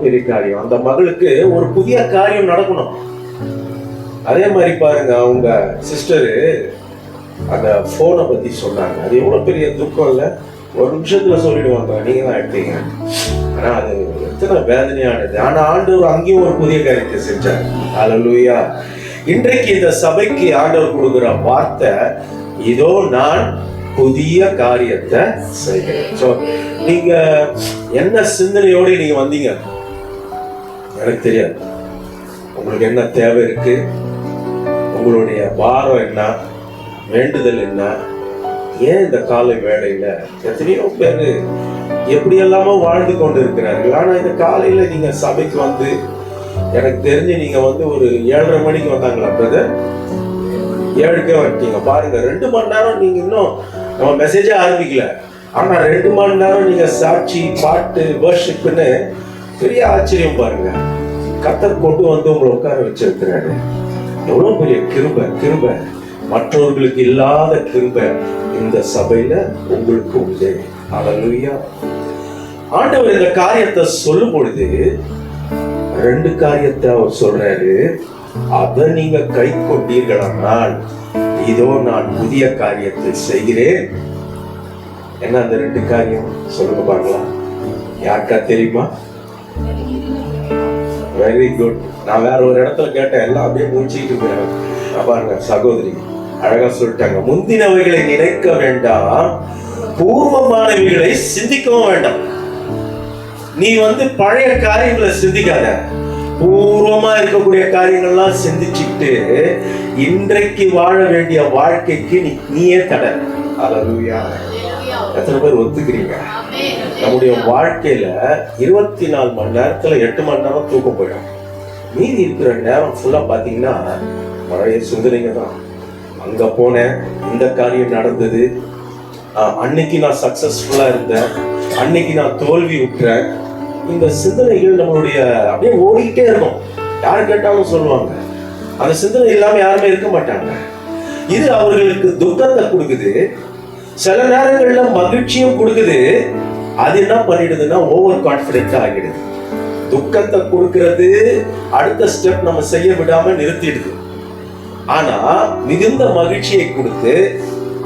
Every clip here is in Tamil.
பெரிய காரியம். அந்த மகளுக்கு ஒரு புதிய காரியம் நடக்கணும். அதே மாதிரி பாருங்க, அவங்க சிஸ்டரு அந்த போனை பத்தி சொன்னாங்க. அது எவ்வளவு பெரிய துக்கம் இல்ல, ஒரு நிமிஷத்துல சொல்லிடுவாங்க, நீங்க தான் எடுத்தீங்க. ஆனா அது எத்தனை வேதனையானது. ஆனா ஆண்டவர் அங்கேயும் ஒரு புதிய காரியத்தை செஞ்சார். அல்லேலூயா. இன்றைக்கு இந்த சபைக்கு ஆண்டவர் கொடுக்கிற வார்த்தை, இதோ நான் புதிய காரியத்தை செய்கிறேன். சோ நீங்க என்ன சிந்தனையோடு நீங்க வந்தீங்க எனக்கு தெரியாது. உங்களுக்கு என்ன தேவை இருக்கு, உங்களுடைய பாரம் என்ன, வேண்டுதல் என்ன, ஏன் இந்த காலை வேளையில எத்தனையோ பேரு எப்படி எல்லாமோ வாழ்ந்து கொண்டு இருக்கிறார்கள். ஆனா இந்த காலையில நீங்க சபைக்கு வந்து, எனக்கு தெரிஞ்சு நீங்க வந்து ஒரு 7:30 மணிக்கு வந்தாங்களா பிரதர்? 7க்கே வந்துட்டீங்க பாருங்க. 2 மணி நேரம் நீங்க இன்னும் நம்ம மெசேஜே ஆரம்பிக்கல, ஆனா 2 மணி நேரம் நீங்க சாட்சி, பாட்டு, வர்ஷிப்னு பெரிய ஆச்சரியம் பாருங்க. கர்த்தர் கொண்டு வந்து உங்களை உட்கார வச்சிருக்கிறாரு. எவ்வளவு பெரிய கிருபை. கிருபை மற்றவர்களுக்கு இல்லாத கிருபை இந்த சபையில உங்களுக்கு உண்டு. அல்லேலூயா. ஆண்டவர் இந்த காரியத்தை சொல்லும் பொழுது 2 காரியத்தை அவர் சொல்றாரு. அதை நீங்க கை கொண்டீர்களானால், இதோ நான் புதிய காரியத்தை செய்கிறேன். என்ன அந்த 2 காரியம் சொல்லுங்க பார்க்கலாம். யாருக்கா தெரியுமா? Very good. நான் வேற ஒரு இடத்துல கேட்டேன், எல்லாம் அப்படியே முடிச்சுட்டு இருக்கிறேன். பாருங்க, சகோதரி அழகா சொல்லிட்டாங்க. முந்தினவைகளை நினைக்க வேண்டாம், பூர்வமானவைகளை சிந்திக்கவும் வேண்டாம். நீ வந்து பழைய காரியங்களை சிந்திக்காத, பூர்வமா இருக்கக்கூடிய காரியங்கள்லாம் சிந்திச்சுட்டு இன்றைக்கு வாழ வேண்டிய வாழ்க்கைக்கு நீயே தடை. அல்லேலூயா. எத்தனை பேர் ஒத்துக்கிறீங்க? நம்முடைய வாழ்க்கையில 24 மணி நேரத்துல 8 மணி நேரம் தூக்கம் போயிடும். மீதி இருக்கிற நேரம் ஃபுல்லா பாத்தீங்கன்னா பழைய சிந்தனைங்க தான். அங்க போனேன், இந்த காரியம் நடந்தது, அன்னைக்கு நான் சக்சஸ்ஃபுல்லா இருந்தேன், அன்னைக்கு நான் தோல்வி விட்டுறேன். இந்த சிந்தனைகள் நம்மளுடைய அப்படியே ஓடிக்கிட்டே இருக்கும். யார் கேட்டாலும் சொல்லுவாங்க. அந்த சிந்தனை இல்லாம யாருமே இருக்க மாட்டாங்க. இது அவர்களுக்கு துக்கத்தை கொடுக்குது, சில நேரங்கள்ல மகிழ்ச்சியும் கொடுக்குது. அது என்ன பண்ணிடுதுன்னா ஓவர் கான்பிடென்ட் ஆகிடுது. துக்கத்தை கொடுக்கிறது அடுத்த ஸ்டெப் நம்ம செய்ய விடாம நிறுத்திடுது. ஆனா மிகுந்த மகிழ்ச்சியை கொடுத்து,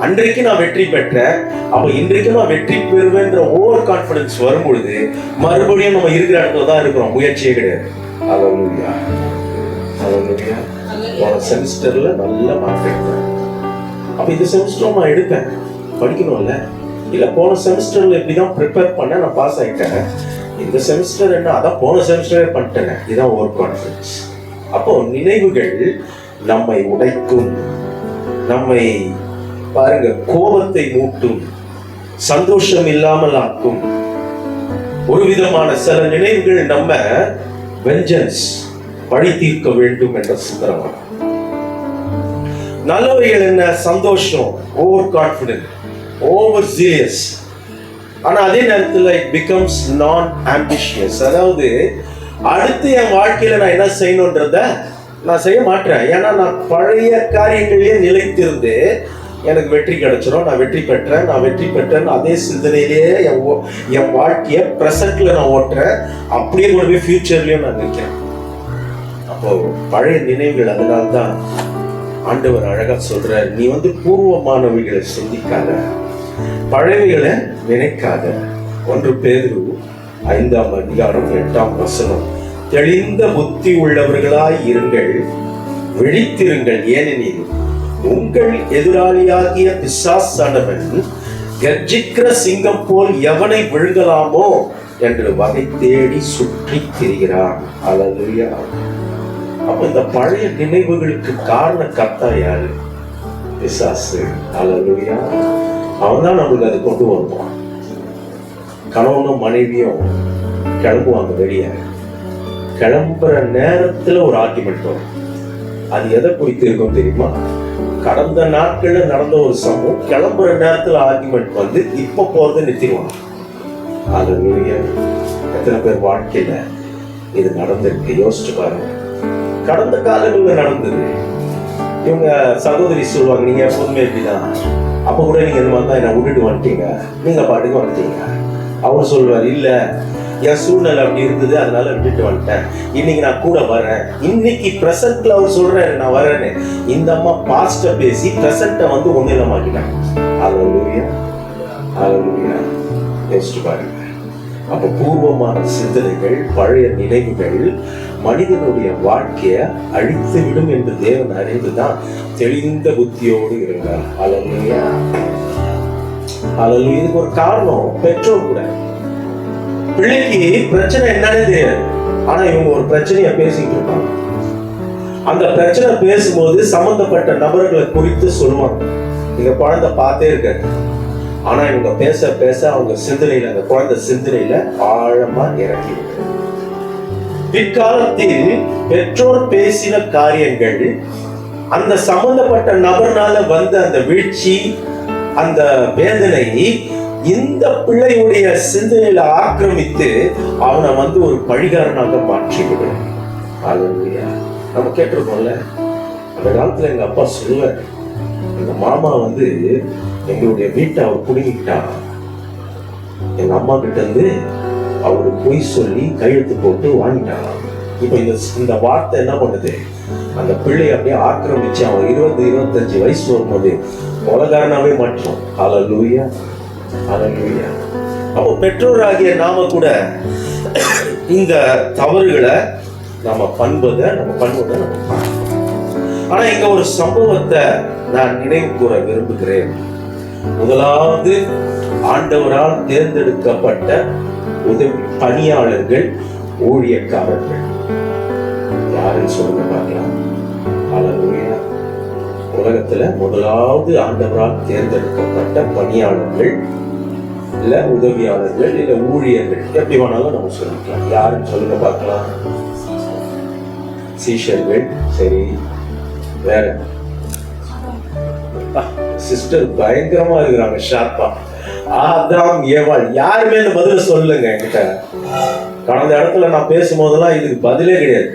அன்றைக்கு நான் வெற்றி பெற்றேன், அப்ப இன்றைக்கு நான் வெற்றி பெறுவேன்ற ஓவர் கான்பிடன்ஸ் வரும் பொழுது மறுபடியும் நம்ம இருக்கிற இடத்துல தான் இருக்கிறோம், முயற்சியே கிடையாது. அல்லேலூயா. அல்லேலூயா. போன செமஸ்டர்ல நல்ல மார்க் எடுத்தேன். அப்ப இந்த செமஸ்டரும் நான் எடுப்பேன், படிக்கணும்ல. இல்ல போன செமஸ்டர்ல இப்படிதான் ப்ரிப்பேர் பண்ண, நான் பாஸ் ஆயிட்டேன். இந்த செமஸ்டர் என்ன, அதான் போன செமஸ்டரே பண்ணிட்டேன். இதுதான் ஓவர் கான்பிடன்ஸ். அப்போ நினைவுகள் நம்மை உடைக்கும், நம்மை பாருங்க கோபத்தை மூட்டும், சந்தோஷம் இல்லாமல் ஆக்கும். ஒரு விதமான சில நினைவுகள் நம்ம வெஞ்சன்ஸ், பழி தீர்க்க வேண்டும் என்ற சிந்தனை. நல்லவைகள் என்ன, சந்தோஷம், ஓவர் கான்பிடன்ட், ஓவர் சீரியஸ். ஆனா அதே நேரத்தில் இட் பிகம்ஸ் நான் ஆம்பிஷியஸ். அதாவது அடுத்து என் வாழ்க்கையில நான் என்ன செய்யணும்ன்றத நான் செய்ய மாட்டேன். ஏன்னா நான் பழைய காரியங்களிலே நிலைத்திருந்து எனக்கு வெற்றி கிடைச்சிடும், நான் வெற்றி பெற்றேன் அதே சிந்தனையிலேயே என் வாழ்க்கைய பிரசன்ட்ல நான் ஓட்டுறேன். அப்படியே கொண்டு போய் ஃபியூச்சர்லயும் நான் நிற்கிறேன். அப்போ பழைய நினைவுகள். அதனால்தான் ஆண்டவர் அழகா சொல்றார், நீ வந்து பூர்வமானவைகளை சிந்திக்காத, பழையவைகளை நினைக்காத. 1 பேதுரு 5ஆம் அதிகாரம் 8ஆம் வசனம். தெளிந்த புத்தி உள்ளவர்களாய் இருங்கள், விழித்திருங்கள், ஏனெனில் உங்கள் எதிராளியாகிய பிசாசானவன் கர்ஜிக்கிற சிங்கம் போல் எவனை விழுங்கலாமோ என்று வகை தேடி சுற்றி திரிகிறான். அல்லேலூயா. அப்ப இந்த பழைய நினைவுகளுக்கு காரண கர்த்தா யாரு? பிசாசு. அல்லேலூயா. அவன் தான் நம்மளுக்கு அதை கொண்டு வருவான். கணவனும் மனைவியும் கிளம்புவாங்க வெளியே. கிளம்புற நேரத்துல ஒரு ஆர்குமெண்ட் வரும். அது எதை குறித்து இருக்கும் தெரியுமா? கடந்த நாட்கள்ல நடந்த ஒரு சம்பவம், கிளம்புற நேரத்துல ஆர்குமெண்ட் வந்து இப்ப போறதை நிறுத்திடுவாங்க. அல்லேலூயா. எத்தனை பேர் வாழ்க்கையில இது நடந்திருக்கு? யோசிச்சு பாருங்க. கடந்த காலங்களில் நடந்தது. இவங்க சகோதரி சொல்லுவாங்க, நீங்க எப்போதுமே இப்படிதான், அப்ப கூட நீங்க இந்த மாதிரி தான் என்ன விட்டுட்டு வந்துட்டீங்க, நீங்க பாட்டுக்கு வந்துட்டீங்க. அவர் சொல்லுவார், இல்ல என் சூழ்நிலை அப்படி இருந்தது, அதனால விட்டுட்டு வந்துட்டேன். இன்னைக்கு நான் கூட வரேன். இன்னைக்கு பிரசன்ட்ல அவர் சொல்றாரு நான் வரேன்னு. இந்த அம்மா பாஸ்ட பேசி பிரசன்ட்டை வந்து ஒன்னிலமாக்கிட்டாங்க. ஹல்லேலூயா, ஹல்லேலூயா. யோசிச்சு பாருங்க. அப்ப பூர்வமான சிந்தனைகள், பழைய நினைவுகள் மனிதனுடைய வாழ்க்கையை அழித்து விடும் என்று தேவன் அறிந்துதான் தெளிந்த புத்தியோடு இருந்தார். ஹல்லேலூயா, ஹல்லேலூயா. இதுக்கு ஒரு காரணம் பெற்றோர் கூட. பிள்ளைக்கு பிரச்சனை என்னன்னு தெரியாது, ஆனா இவங்க ஒரு பிரச்சனைய பேசிட்டு இருப்பாங்க. அந்த பிரச்சனை பேசும்போது சம்பந்தப்பட்ட நபர்களை குறித்து சொல்லுவாங்க. இந்த குழந்தை பார்த்தே இருக்காரு, ஆனா இவங்க பேச பேச அவங்க சிந்தனையில, அந்த குழந்தை சிந்தனையில ஆழமா இறங்கி இருக்கு. பிற்காலத்தில் பெற்றோர் பேசின காரியங்கள் அந்த சம்பந்தப்பட்ட நபர்னால வந்த அந்த வீழ்ச்சி, அந்த வேதனை இந்த பிள்ளையுடைய சிந்தனையில ஆக்கிரமித்து அவனை வந்து ஒரு பழிகாரனாக மாற்றிவிடும். நம்ம கேட்டிருக்கோம்ல, அந்த காலத்துல எங்க அப்பா சொல்லுவார், எங்க மாமா வந்து எங்களுடைய வீட்டை அவர் குடுங்கிட்டான். எங்க அம்மா கிட்ட இருந்து அவரு பொய் சொல்லி கையெழுத்து போட்டு வாங்கிட்டாங்க. இப்ப இந்த வார்த்தை என்ன பண்ணுது, அந்த பிள்ளை அப்படியே ஆக்கிரமிச்சு அவன் 20-25 வயசு வரும்போது கொலைகாரனாவே மாற்றோம். ஹல்லேலூயா, ஹல்லேலூயா. அப்போ பெற்றோராகிய நாம கூட இந்த தவறுகளை நம்ம பண்ணுவதை நம்ம ஆனா இங்க ஒரு சம்பவத்தை நான் நினைவு கூற விரும்புகிறேன். முதலாவது, ஆண்டவரால் தேர்ந்தெடுக்கப்பட்ட உதவி பணியாளர்கள், ஊழியக்காரர்கள் யாருன்னு சொல்லுங்க பார்க்கலாம். ஹல்லேலூயா. உலகத்துல முதலாவது ஆண்டவரால் தேர்ந்தெடுக்கப்பட்ட பணியாளர்கள், இல்ல உதவியாளர்கள், இல்ல ஊழியர்கள், எப்படி வேணாலும் நம்ம சொல்லிக்கலாம். யாருன்னு சொல்லுங்க பார்க்கலாம். சீஷர்கள். சரி, வேற சிஸ்டர் பயங்கரமா இருக்கிறாங்க, ஷார்ப்பா. ஆதாம் ஏவாள். யாருமே இந்த பதில சொல்லுங்க என்கிட்ட. கடந்த இடத்துல நான் பேசும்போதெல்லாம் இதுக்கு பதிலே கிடையாது.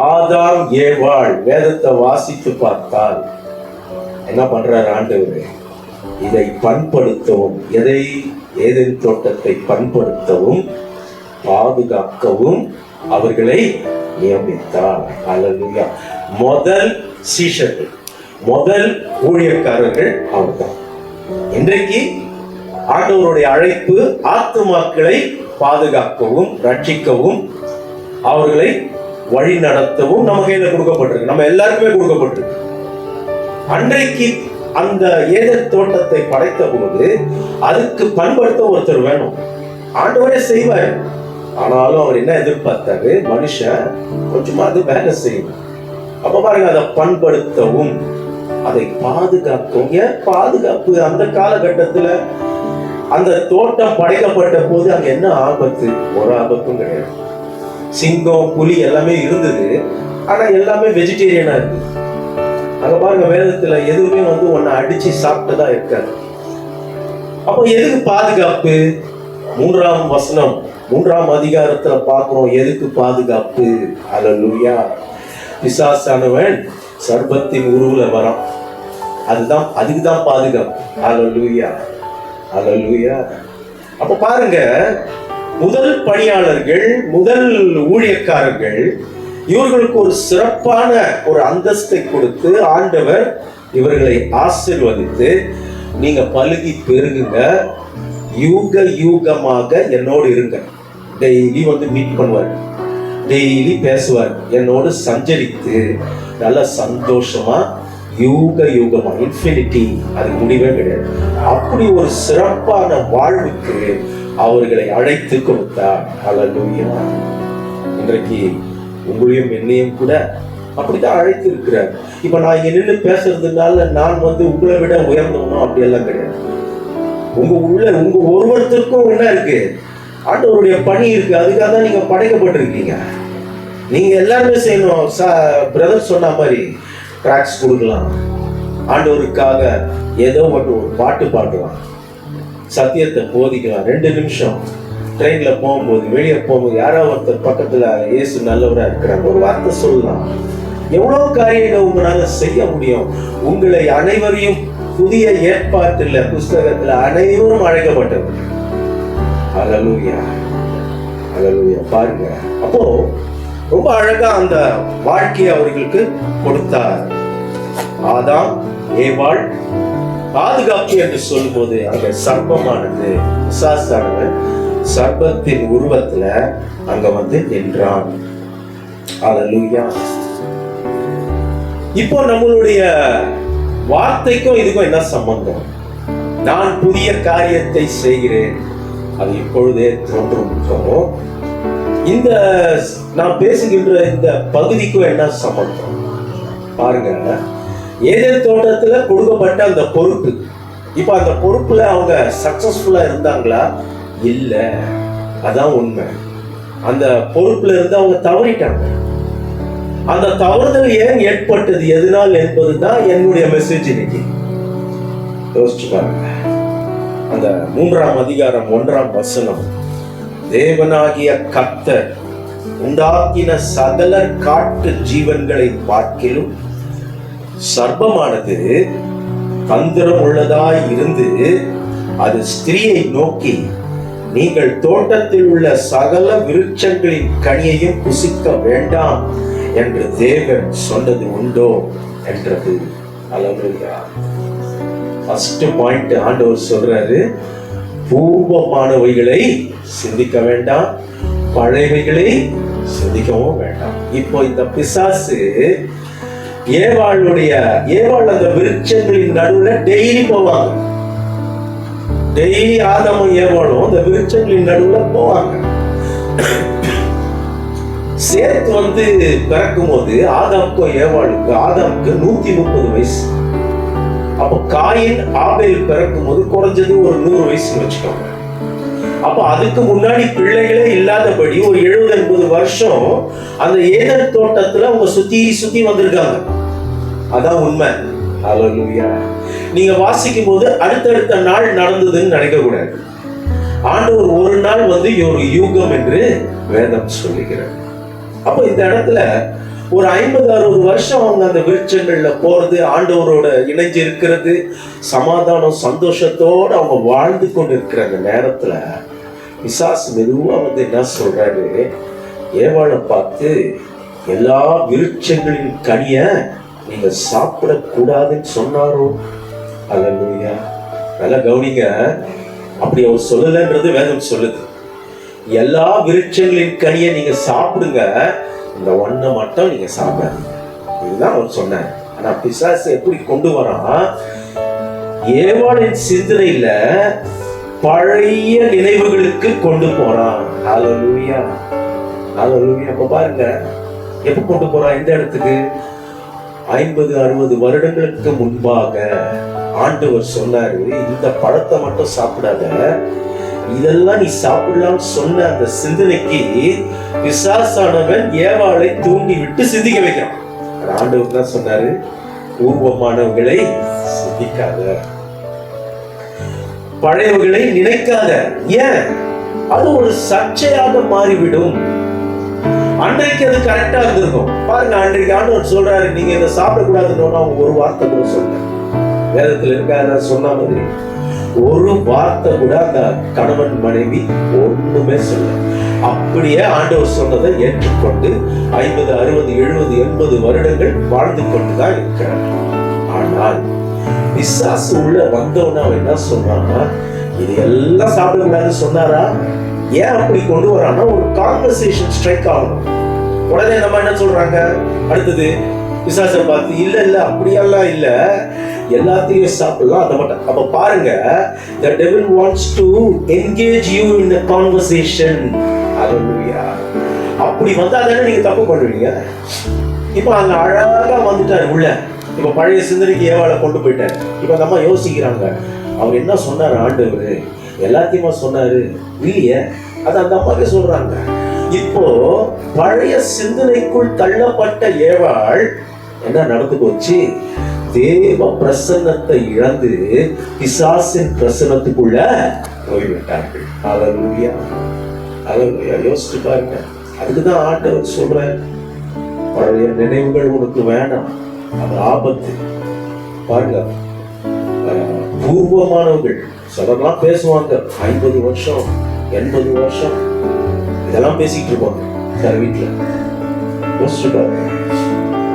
ஆதாம் ஏவாள் வேதத்தை வாசித்து பார்த்தால் என்ன பண்றாரு ஆண்டவர்? இதை பண்படுத்தவும், ஏதேன் தோட்டத்தை பண்படுத்தவும் பாதுகாக்கவும் அவர்களை நியமித்தார். அல்லேலூயா. முதல் சீஷர்கள், முதல் ஊழியக்காரர்கள் அவர்தான். இன்றைக்கு ஆண்டவருடைய அழைப்பு ஆத்துமாக்களை பாதுகாக்கவும், ரட்சிக்கவும், அவர்களை வழி நடத்தவும் நம்ம கையில கொடுக்கப்பட்டிருக்கு. நம்ம எல்லாருக்குமே கொடுக்கப்பட்டிருக்கு. அன்றைக்கு அந்த ஏதேன் தோட்டத்தை படைத்த போது அதுக்கு பண்படுத்த ஒருத்தர் வேணும். ஆண்டவரே செய்வார். ஆனாலும் அவர் என்ன எதிர்பார்த்தாரு? மனுஷன் கொஞ்சமாவது வேலை செய்யணும். அப்ப பாருங்க, அதை பண்படுத்தவும், அதை பாதுகாக்கவும். ஏன் பாதுகாப்பு? அந்த காலகட்டத்துல அந்த தோட்டம் படைக்கப்பட்ட போது அங்க என்ன ஆபத்து? ஒரு ஆபத்தும் கிடையாது. சிங்கம், புலி எல்லாமே இருந்தது. ஆனா எல்லாமே வெஜிடேரியனா இருக்கு. அங்க பாருங்க, வேதத்துல எதுவுமே வந்து ஒன்ன அடிச்சு சாப்பிட்டதா இருக்காது. அப்ப எதுக்கு பாதுகாப்பு? 3ஆம் வசனம், 3ஆம் அதிகாரத்துல பார்க்கிறோம். எதுக்கு பாதுகாப்பு? ஹல்லேலூயா. பிசாசானவன் சர்ப்பத்தின் உருவுல வரான். அதுக்குதான் பாதுகாப்பு. ஹல்லேலூயா, ஹல்லேலூயா. அப்ப பாருங்க, முதல் பணியாளர்கள், முதல் ஊழியக்காரர்கள், இவர்களுக்கு ஒரு சிறப்பான ஒரு அந்தஸ்தை கொடுத்து ஆண்டவர் இவர்களை ஆசீர்வதித்து, நீங்க பலுகி பெருகுங்க, யூக யூகமாக என்னோடு இருங்க. டெய்லி வந்து மீட் பண்ணுவார், டெய்லி பேசுவார், என்னோடு சஞ்சரித்து நல்ல சந்தோஷமா யூக யூகமா, இன்ஃபினிட்டி, அதுக்கு முடிவே கிடையாது. அப்படி ஒரு சிறப்பான வாழ்வுக்கு அவர்களை அழைத்து கொடுத்தார். ஹல்லேலூயா. இன்றைக்கு உங்களையும் என்னையும் கூட அப்படித்தான் அழைத்து இருக்கிறார். இப்ப நான் இங்க நின்று பேசுறதுனால நான் வந்து உங்களை விட உயர்ந்தவனும் அப்படியெல்லாம் கிடையாது. உங்க ஒருவருக்கும் என்ன இருக்கு? ஆண்டவருடைய பணி இருக்கு. அதுக்காக தான் நீங்க படைக்கப்பட்டிருக்கீங்க. நீங்க எல்லாருமே செய்யணும். பிரதர் சொன்ன மாதிரி ட்ராக்ஸ் கொடுக்கலாம், ஆண்டவருக்காக ஏதோ ஒரு பாட்டு பாடலாம், சத்தியத்தை போதிக்கலாம். 2 நிமிஷம் ட்ரெயின்ல போகும்போது, வெளியே போகும்போது யாராவது ஒருத்தர் பக்கத்துல இயேசு நல்லவரா இருக்கிறாங்க, ஒரு வார்த்தை சொல்லலாம். எவ்வளவு காரியங்கள் உங்களால செய்ய முடியும். உங்களை அனைவரையும் புதிய ஏற்பாட்டுல புஸ்தகத்துல அனைவரும் அழைக்கப்பட்டது. ஹல்லேலூயா, அல்லேலூயா. பாருங்க, அப்போ ரொம்ப அழகா அந்த வாழ்க்கையை அவர்களுக்கு கொடுத்தார். ஆதாம் ஏவாள் பாதுகாப்பு என்று சொல்லும் போது அங்க சர்ப்பமானது, பிசாசானது சர்ப்பத்தின் உருவத்துல அங்க வந்து நின்றான். அல்லேலூயா. இப்போ நம்மளுடைய வார்த்தைக்கும் இதுக்கும் என்ன சம்பந்தம்? நான் புதிய காரியத்தை செய்கிறேன், அது இப்பொழுதே தோன்றும். இந்த நான் பேசுகின்ற இந்த பகுதிக்கும் என்ன சம்பந்தம் பாருங்க. ஏதேன் தோட்டத்துல கொடுக்கப்பட்ட அந்த பொறுப்பு, இப்ப அந்த பொறுப்புல அவங்க சக்சஸ்ஃபுல்லா இருந்தாங்களா? இல்ல, அதான் உண்மை. அந்த பொறுப்புல இருந்து அவங்க தவறிட்டாங்க. அந்த தவறுதல் ஏன் ஏற்பட்டது, எதனால் என்பதுதான் என்னுடைய மெசேஜ் இன்னைக்கு. யோசிச்சு பாருங்க. அந்த 3ஆம் அதிகாரம் 1ஆம் வசனம், தேவனாகிய கர்த்தர் உண்டாக்கின சகல காட்டு ஜீவன்களை பார்க்கிலும் சர்ப்பமானது தந்திரம் உள்ளதாய் இருந்து அது ஸ்திரீயை நோக்கி, நீங்கள் தோட்டத்தில் உள்ள சகல விருட்சங்களின் கனியையும் புசிக்க வேண்டாம் என்று தேவன் சொன்னது உண்டோ என்றது. அல்லேலூயா. ஃபர்ஸ்ட் பாயிண்ட் ஆண்டவர் சொல்றாரு, பூர்வமானவைகளை சிந்திக்க வேண்டாம், பழையவைகளை சிந்திக்கவும் வேண்டாம். இப்போ இந்த பிசாசு ஏவாள் அந்த விருட்சங்களின் நடுவுல டெய்லி போவாங்க. டெய்லி ஆதாமும் ஏவாளும் அந்த விருட்சங்களின் நடுவுல போவாங்க. சேர்த்து வந்து பிறக்கும் போது ஆதாமுக்கு 130 வயசு. அப்ப காயின் ஆபேல் பிறக்கும் போது குறைஞ்சது ஒரு 100 வயசுன்னு வச்சுக்கோங்க. அப்ப அதுக்கு முன்னாடி பிள்ளைகளே இல்லாதபடி ஒரு 70-80 வருஷம் அந்த ஏதேன் தோட்டத்துல அவங்க சுத்தி வந்திருக்காங்க. அதான் உண்மை. அல்லேலூயா. நீங்க வாசிக்கும் போது அடுத்தடுத்த நாள் நடந்ததுன்னு நினைக்க கூடாது. ஆண்டவர் ஒரு நாள் வந்து ஒரு யூகம் என்று வேதம் சொல்லுகிறார். அப்ப இந்த இடத்துல ஒரு 50-60 வருஷம் அவங்க அந்த விருட்சங்கள்ல போறது, ஆண்டவரோட இணைஞ்சு இருக்கிறது, சமாதானம் சந்தோஷத்தோடு அவங்க வாழ்ந்து கொண்டு இருக்கிற அந்த நேரத்துல பிசாசு மெதுவா வந்து என்ன சொல்றாரு, ஏவாளை பார்த்து, எல்லா விருட்சங்களின் கனிய நீங்க சாப்பிடக்கூடாதுன்னு சொன்னாரோ? அல்லேலூயா. நல்லா கவனிங்க. அப்படி அவர் சொல்லலன்றது வேதம் சொல்லுது. எல்லா விருட்சங்களின் கனியை நீங்க சாப்பிடுங்க, இந்த ஒன்றை மட்டும் நீங்க சாப்பிடாதீங்க, இதுதான் அவர் சொன்னார். ஆனா பிசாசு எப்படி கொண்டு வரான், ஏவாளின் சிந்தனையில பழைய நினைவுகளுக்கு கொண்டு போறான். அல்லேலூயா. அல்லேலூயா. அப்ப பாருங்க, எப்ப கொண்டு போறான், எந்த இடத்துக்கு? 50-60 வருடங்களுக்கு முன்பாக ஆண்டவர் சொன்னாரு, இந்த பழத்தை மட்டும் சாப்பிடாத, இதெல்லாம் நீ சாப்பிடலாம்னு சொன்ன அந்த சிந்தனைக்கு பிசாசானவன் ஏவாளை தூண்டி விட்டு சிந்திக்க வைக்கிறான். ஆண்டவர் தான் சொன்னாரு, பூர்வமானவர்களை சிந்திக்காத, பழையவர்களை நினைக்காத. ஏன்? அது ஒரு சர்ச்சையாக மாறிவிடும். அன்றைக்கு அது கரெக்டா இருந்திருக்கும். பாருங்க, அன்றைக்கு ஆண்டவர் சொல்றாரு, நீங்க இதை சாப்பிடக்கூடாதுன்னு அவங்க ஒரு வார்த்தை கூட சொல்ல, வேதத்துல இருக்காத சொன்ன மாதிரி ஒரு வார்த்தை கூட அந்த கணவன் மனைவி ஒண்ணுமே சொல்ல. அப்படியே ஆண்டவர் சொன்னதை ஏற்றுக்கொண்டு 50, 60, 70, 80 வருடங்கள் வாழ்ந்து கொண்டுதான் இருக்கிறார். ஆனால் பிசாசு உள்ள வந்தவன அவன் என்ன சொல்றான்னா, இது எல்லாம் சாப்பிடக்கூடாதுன்னு சொன்னாரா? ஏன் அப்படி கொண்டு வரான்னா, ஒரு கான்வர்சேஷன் ஸ்ட்ரைக் ஆகணும். உடனே நம்ம என்ன சொல்றாங்க அடுத்தது, பிசாசை பார்த்து, இல்ல அப்படியெல்லாம் இல்ல, எல்லாத்தையும் சாப்பிடலாம், அதை மட்டும். அப்ப பாருங்க, the devil wants to engage you in the conversation. Hallelujah. அப்படி வந்தா தானே நீங்க தப்பு பண்ணுவீங்க. இப்ப அங்க அழகா வந்துட்டாரு உள்ள. இப்ப பழைய சிந்தனைக்கு ஏவாளை கொண்டு போயிட்டாரு. இப்ப நம்ம யோசிக்கிறாங்க, அவர் என்ன சொன்னாரு ஆண்டவர், எல்லாத்தையுமா சொன்னாரு? இல்லையே, அது அந்த அம்மாக்கே சொல்றாங்க. இப்போ பழைய சிந்தனைக்குள் தள்ளப்பட்ட ஏவாள் என்ன நடந்து போச்சு, தேவ பிரசன்னத்தை இழந்து பிசாசின் பிரசன்னத்துக்குள்ள போய்விட்டார்கள். அல்லேலூயா. அல்லேலூயா. யோசிச்சு பாருங்க. அதுக்குதான் ஆண்டவர் சொல்றார், பழைய நினைவுகள் உனக்கு வேணாம், அது ஆபத்து. பாருங்க, பூர்வமானவர்கள் சிலர்லாம் பேசுவாங்க, 50 வருஷம் 80 வருஷம் இதெல்லாம் பேசிட்டு இருக்கோம் சார் வீட்டில். யோசிச்சு பாருங்க,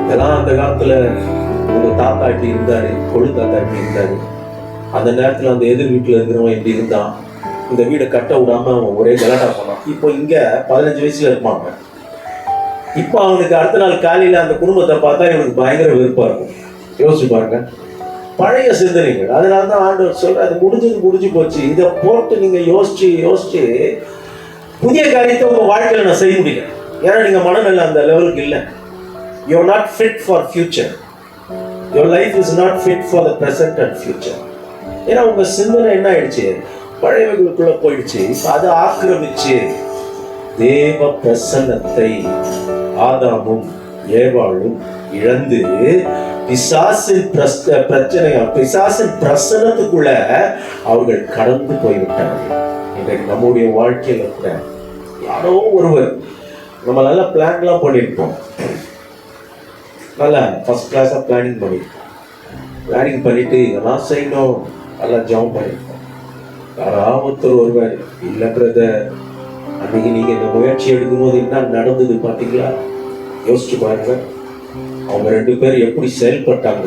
இதெல்லாம் அந்த காலத்துல உங்க தாத்தா இப்படி இருந்தாரு, கொழு தாத்தா இப்படி இருந்தாரு, அந்த நேரத்துல அந்த எதிர் வீட்டுல இருக்கிறவன் எப்படி இருந்தான், இந்த வீடை கட்ட விடாம அவன் ஒரே கலாட்டா பண்ணான். இப்போ இங்க 15 வயசுல இருப்பாங்க. இப்போ அவனுக்கு அடுத்த நாள் காலையில அந்த குடும்பத்தை பார்த்தா இவனுக்கு பயங்கர வெறுப்பா இருக்கும். யோசிச்சு பாருங்க, பழைய சிந்தனைகள். அதனாலதான் ஆண்டவர் சொல்ற, அது முடிஞ்சு போச்சு. இதை போட்டு நீங்க யோசிச்சு புதிய காரியத்தை உங்க வாழ்க்கையில நான் செய்ய முடியல. ஏன்னா நீங்க மனநிலை அந்த லெவலுக்கு இல்லை. You are not fit for future. Your life is not fit for the present and future. ஏன்னா உங்க சிந்தனை என்ன ஆயிடுச்சு, பழையவர்களுக்குள்ள போயிடுச்சு. அதை ஆக்கிரமிச்சு தேவ பிரசன்னத்தை ஆதாமும் ஏவாளும் இழந்து பிசாசின் பிரச்சனைகள், பிசாசின் பிரசனத்துக்குள்ள அவர்கள் கடந்து போய்விட்டார்கள். இன்றைக்கு நம்முடைய வாழ்க்கையில கூட யாரோ ஒருவர் நம்ம நல்ல பிளான்லாம் பண்ணியிருப்போம், நல்லா ஃபர்ஸ்ட் கிளாஸா பிளானிங் பண்ணிட்டு இதெல்லாம் செய்யணும், நல்லா ஜாம் பண்ணியிருப்போம். யாராவது ஒருவர், இல்லை பிரதர், அன்னைக்கு நீங்க இந்த முயற்சி எடுக்கும்போது என்ன நடந்தது பார்த்தீங்களா, யோசிச்சு பாருங்க. அவங்க 2 பேர் எப்படி செயல்பட்டாங்க,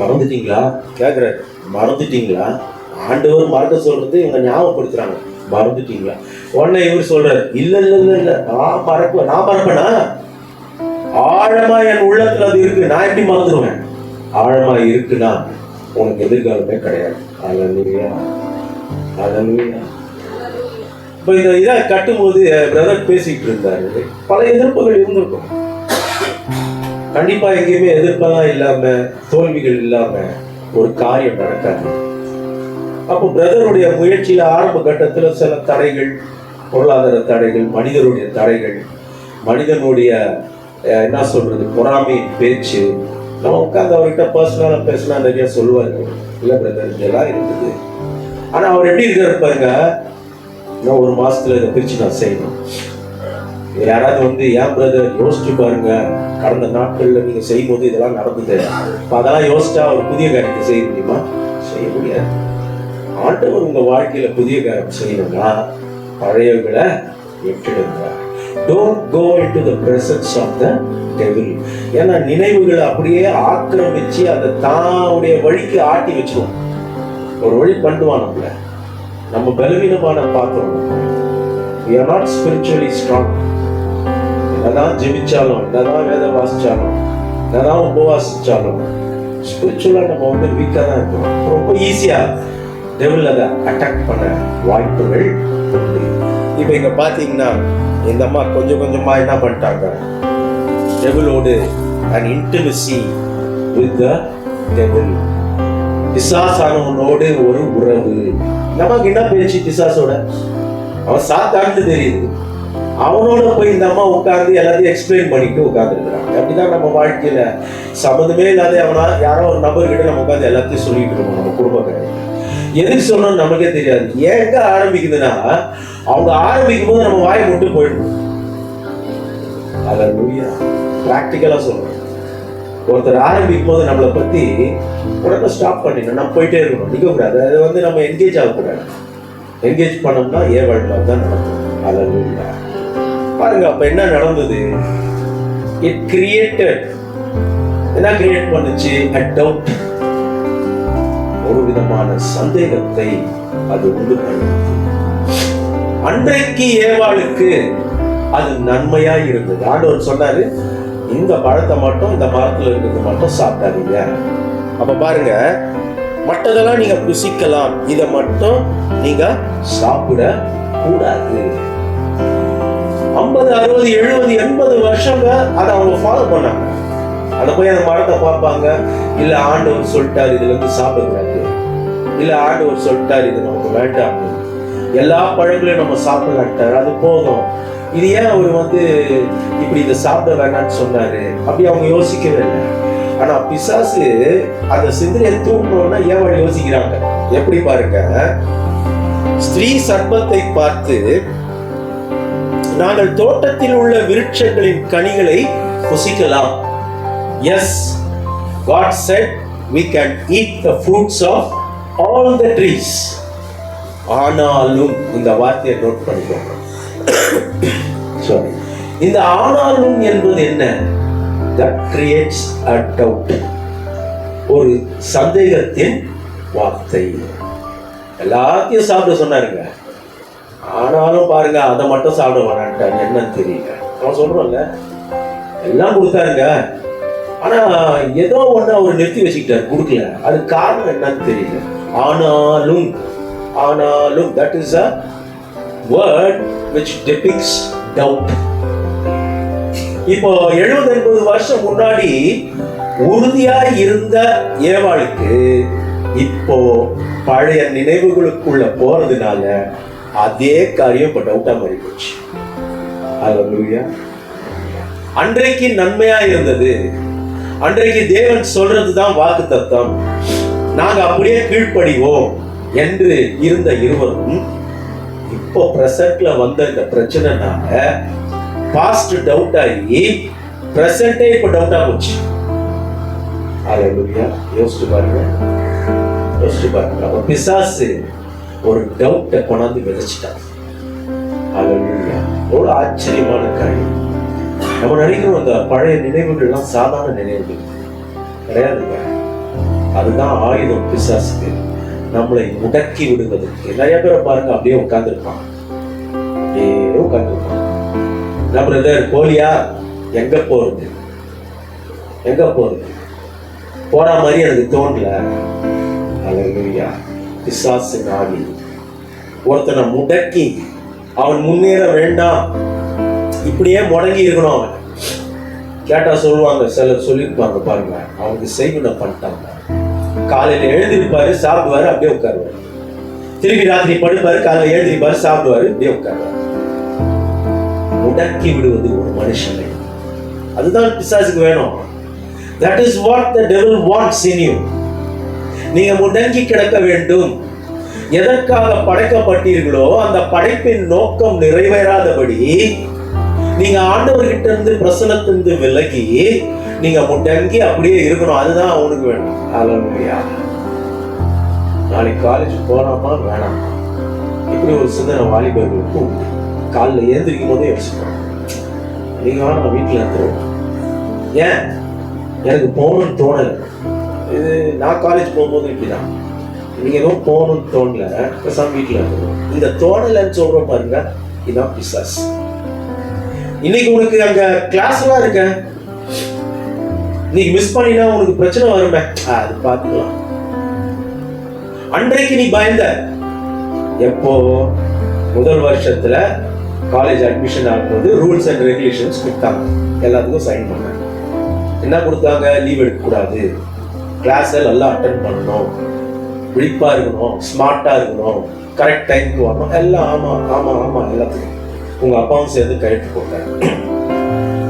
மறந்துட்டீங்களா கேட்குறாரு. மறந்துட்டீங்களா? ஆண்டவர் மறக்க சொல்றது இவங்க ஞாபகப்படுத்துறாங்க. மறந்துட்டீங்களா? உடனே இவர் சொல்றாரு, இல்ல நான் மறப்பேனா? ஆழமா என் உள்ளத்துல அது இருக்கு, நான் எப்படி மறந்துடுவேன்? ஆழமா இருக்குன்னா உனக்கு எதிர்காலமே கிடையாது. அல்லேலூயா, அல்லேலூயா. இப்போ இதை கட்டும்போது பிரதர் பேசிட்டு இருந்தாரு, பல எதிர்ப்புகள் இருந்திருக்கும். கண்டிப்பா எங்கேயுமே எதிர்ப்பெல்லாம் இல்லாம, தோல்விகள் இல்லாம ஒரு காரியம் நடக்காது. அப்போ பிரதருடைய முயற்சியில ஆரம்ப கட்டத்துல சில தடைகள், பொருளாதார தடைகள், மனிதனுடைய தடைகள், மனிதனுடைய என்ன சொல்றது, பொறாமையின் பேச்சு. நம்ம உட்காந்து அவர்கிட்ட பர்சனலா பேசினா நிறைய சொல்லுவாரு, இல்ல பிரதர் இதெல்லாம் இருக்குது. ஆனா அவர் எப்படி இருக்காரு பாருங்க, இன்னும் 1 மாசத்துல இதை பிரிச்சு நான் செய்யணும். யாராவது ஏன் பிரதர் யோசிச்சு பாருங்க, கடந்த நாட்கள்ல நீங்க செய்யும் போது இதெல்லாம் நடந்தது, அதெல்லாம் யோசிச்சா ஒரு புதிய காரியத்தை செய்ய முடியுமா? செய்ய முடியாது. ஆண்டவர் உங்க வாழ்க்கையில புதிய காரியம் செய்யணும்னா பழையவர்களை விட்டுடுங்க. Don't go into the presence of the devil. ஏன்னா நினைவுகளை அப்படியே ஆக்கிரமிச்சு அதை தானுடைய வழிக்கு ஆட்டி வச்சிடும். ஒரு வழி பண்ணுவான் நம்மள, நம்ம பலவீனமான பாத்திரம். We are not spiritually strong. என்னதான் ஜெபிச்சாலும், என்னதான் வேத வாசிச்சாலும், என்னதான் உபவாசிச்சாலும், ஸ்பிரிச்சுவலா நம்ம வீக்கா தான் இருக்கோம். ரொம்ப ஈஸியா டெவில் அதை அட்டாக் பண்ண வாய்ப்புகள் உண்டு. இப்போ இங்க பாத்தீங்கன்னா இந்த அம்மா கொஞ்சமா என்ன பண்ணிட்டாங்க, டெவிலோடு an intimacy with the devil. பிசாசானவனோடு ஒரு உறவு. நமக்கு என்ன பேச்சு பிசாசோட, அவன் சாத்தான்னு தெரியுது, அவனோட போய் இந்த அம்மா உட்கார்ந்து எல்லாத்தையும் எக்ஸ்பிளைன் பண்ணிட்டு உட்கார்ந்துருக்கிறாங்க. அப்படிதான் நம்ம வாழ்க்கையில சம்மந்தமே இல்லாத அவனா யாரோ ஒரு நபர்கிட்ட நம்ம உட்காந்து எல்லாத்தையும் சொல்லிட்டு இருக்கோம். நம்ம குடும்ப கதை எதுக்கு சொல்லணும்னு நமக்கே தெரியாது. எங்க ஆரம்பிக்குதுன்னா, அவங்க ஆரம்பிக்கும் போது நம்ம வாயை மட்டும் போயிடும். அல்லேலூயா. பிராக்டிக்கலா சொல்றேன், ஒருத்தர் ஆரம்பிக்கும் போது நம்மளை பத்தி உடனே ஸ்டாப் பண்ணிடணும், நம்ம போயிட்டே இருக்கணும், நிற்க கூடாது. அதை நம்ம என்கேஜ் ஆகக்கூடாது. என்கேஜ் பண்ணோம்னா ஏவாழ்ல தான் நடக்கும். அல்லேலூயா. பாருங்க, அப்ப என்ன நடந்தது? இட் கிரியேட்டட், என்ன கிரியேட் பண்ணுச்சு? a doubt, ஒரு விதமான சந்தேகத்தை அது உண்டு பண்ணது. அன்றைக்கு ஏவாளுக்கு அது நன்மையா இருந்தது. ஆண்டவர் சொன்னாரு, இந்த பழத்தை மட்டும், இந்த மரத்துல இருக்கிறது மட்டும் சாப்பிடாதீங்க. அப்ப பாருங்க, மற்றதெல்லாம் நீங்க புசிக்கலாம், இதை மட்டும் நீங்க சாப்பிட கூடாது. 50, 60, 70, 80 வருஷங்க அதை அவங்க ஃபாலோ பண்ணாங்க. அதை போய் அந்த மரத்தை பார்ப்பாங்க, இல்ல ஆண்டவர் சொல்லிட்டாரு இதுல இருந்து சாப்பிடக்கூடாது, இல்ல ஆண்டவர் சொல்லிட்டாரு இது நமக்கு வேண்டாம், எல்லா பழங்களையும் நம்ம சாப்பிடலான்ட்டாரு, அது போதும், இது ஏன் அவர் இப்படி இதை சாப்பிட வேண்டாம்னு சொன்னாரு, அப்படி அவங்க யோசிக்கவே இல்லை. ஆனா பிசாசு அந்த சிந்தனையை தூண்டணும்னா ஏன் யோசிக்கிறாங்க. எப்படி பாருங்க, ஸ்திரீ சர்ப்பத்தை பார்த்து, நாங்கள் தோட்டத்தில் உள்ள விருட்சங்களின் கனிகளை புசிக்கலாம். Yes, God said we can eat the fruits of all the trees. ஆனாலும் இந்த வார்த்தையை நோட் பண்ணிக்கோங்க, சாரி, இந்த ஆனாலும் என்பது என்ன? That creates a doubt. ஒரு சந்தேகத்தின் வார்த்தை. எல்லாத்தையும் சாப்பிட சொன்னாருங்க, ஆனாலும் பாருங்க அதை மட்டும் சாப்பிட வேணான்ட்டாரு. என்னன்னு தெரியல. அவன் சொல்றோம்ல, எல்லாம் கொடுத்தாருங்க, ஆனா ஏதோ ஒண்ணு அவர் நிறுத்தி வச்சுக்கிட்டாரு, கொடுக்கல. அது காரணம் என்னன்னு தெரியல. ஆனாலும் ஆனாலும் that is a word which depicts doubt. இப்போ 70-80 வருஷம் முன்னாடி உறுதியாய் இருந்த ஏவாளுக்கு இப்போ பழைய நினைவுகளுக்குள்ள போறதுனால அதே காரியம் இப்ப டவுட்டா மாறி போச்சு. அல்லேலூயா. அன்றைக்கு நன்மையா இருந்தது, அன்றைக்கு தேவன் சொல்றதுதான் வாக்கு தத்தம், நாங்க அப்படியே கீழ்ப்படிவோம் என்று இருந்த இருவரும் இப்போ பிரசன்ட்ல வந்த இந்த பிரச்சனைனால பாஸ்ட் டவுட் ஆகி பிரசன்டே இப்போ டவுட்டா போச்சு. அல்லேலூயா. யோசிச்சு பாருங்க, யோசிச்சு பாருங்க. அப்ப பிசாசு ஒரு டவுட்டை கொண்டாந்து விதைச்சிட்டான். அல்லேலூயா. எவ்வளவு ஆச்சரியமான காரியம். நம்ம நினைக்கிறோம் அந்த பழைய நினைவுகள்லாம் சாதாரண நினைவுகள் கிடையாதுங்க. அதுதான் ஆயுதம் பிசாசுக்கு, நம்மளை முடக்கி விடுவதற்கு. நிறைய பேரை பாருங்க அப்படியே உட்கார்ந்துருப்பான், அப்படியே உட்கார்ந்துருப்பான். என்ன பிரதர் போலியா? எங்க போறது, எங்க போறது, போற மாதிரி எனக்கு தோணல. அல்லேலூயா. பிசாசு ஆவி ஒருத்தனை முடக்கி அவன் முன்னேற வேண்டாம், இப்படியே முடங்கி இருக்கணும். அவன் கேட்டா சொல்லுவாங்க, சிலர் சொல்லியிருப்பாங்க பாருங்க, அவனுக்கு செய்வினை பண்ணிட்டாங்க. காலையில எழுந்திருப்பாரு, சாப்பிடுவாரு, அப்படியே உட்காருவாரு. திரும்பி ராத்திரி படுப்பாரு, காலையில எழுந்திருப்பாரு, சாப்பிடுவாரு, அப்படியே உட்காருவாரு. முடக்கி விடுவது ஒரு மனுஷனை. அதுதான் பிசாசுக்கு வேணும். That is what the devil wants in you. நீங்க முடங்கி கிடக்க வேண்டும். எதற்காக படைக்கப்பட்டீர்களோ அந்த படைப்பின் நோக்கம் நிறைவேறாதபடி நீங்க ஆண்டவர்கிட்ட இருந்து பிரசன்னத்திலிருந்து விலகி நீங்க முடங்கி அப்படியே இருக்கணும். அதுதான் அவனுக்கு வேணும். அல்லேலூயா. நாளைக்கு காலேஜ் போலாமா வேணாம், இப்படி ஒரு சிந்தனை வாலிபர்களுக்கு உண்டு. காலைல ஏந்திரிக்கும் போதே யோசிக்கிறோம், நீங்க வேணா வீட்டுல இருந்துருவோம். ஏன் எனக்கு போகணும்னு தோணல. இது நான் காலேஜ் போகும்போது இப்படிதான், நீங்க எதுவும் போகணும்னு தோணல, பேசாம வீட்டுல இருந்துருவோம். இந்த தோணலன்னு சொல்றோம் பாருங்க, இதுதான் பிசாசு. இன்னைக்கு உனக்கு அங்க கிளாஸ்லாம் இருக்க, நீ மிஸ் பண்ணினா உனக்கு பிரச்சனை வருமே, அது பார்த்துக்கலாம். அன்றைக்கு நீ பயந்த, எப்போ முதல் வருஷத்துல காலேஜ் அட்மிஷன் ஆகும்போது ரூல்ஸ் அண்ட் ரெகுலேஷன்ஸ் கொடுத்தாங்க, எல்லாத்துக்கும் சைன் பண்ண. என்ன கொடுத்தாங்க? லீவ் எடுக்க கூடாது, கிளாஸ் நல்லா அட்டென்ட் பண்ணணும், விழிப்பா இருக்கணும், ஸ்மார்ட்டா இருக்கணும், கரெக்ட் டைம்க்கு வரணும், எல்லாம். ஆமா ஆமா ஆமா, எல்லாத்துக்கும் உங்க அப்பாவும் சேர்ந்து கையெழுத்து போட்டாங்க.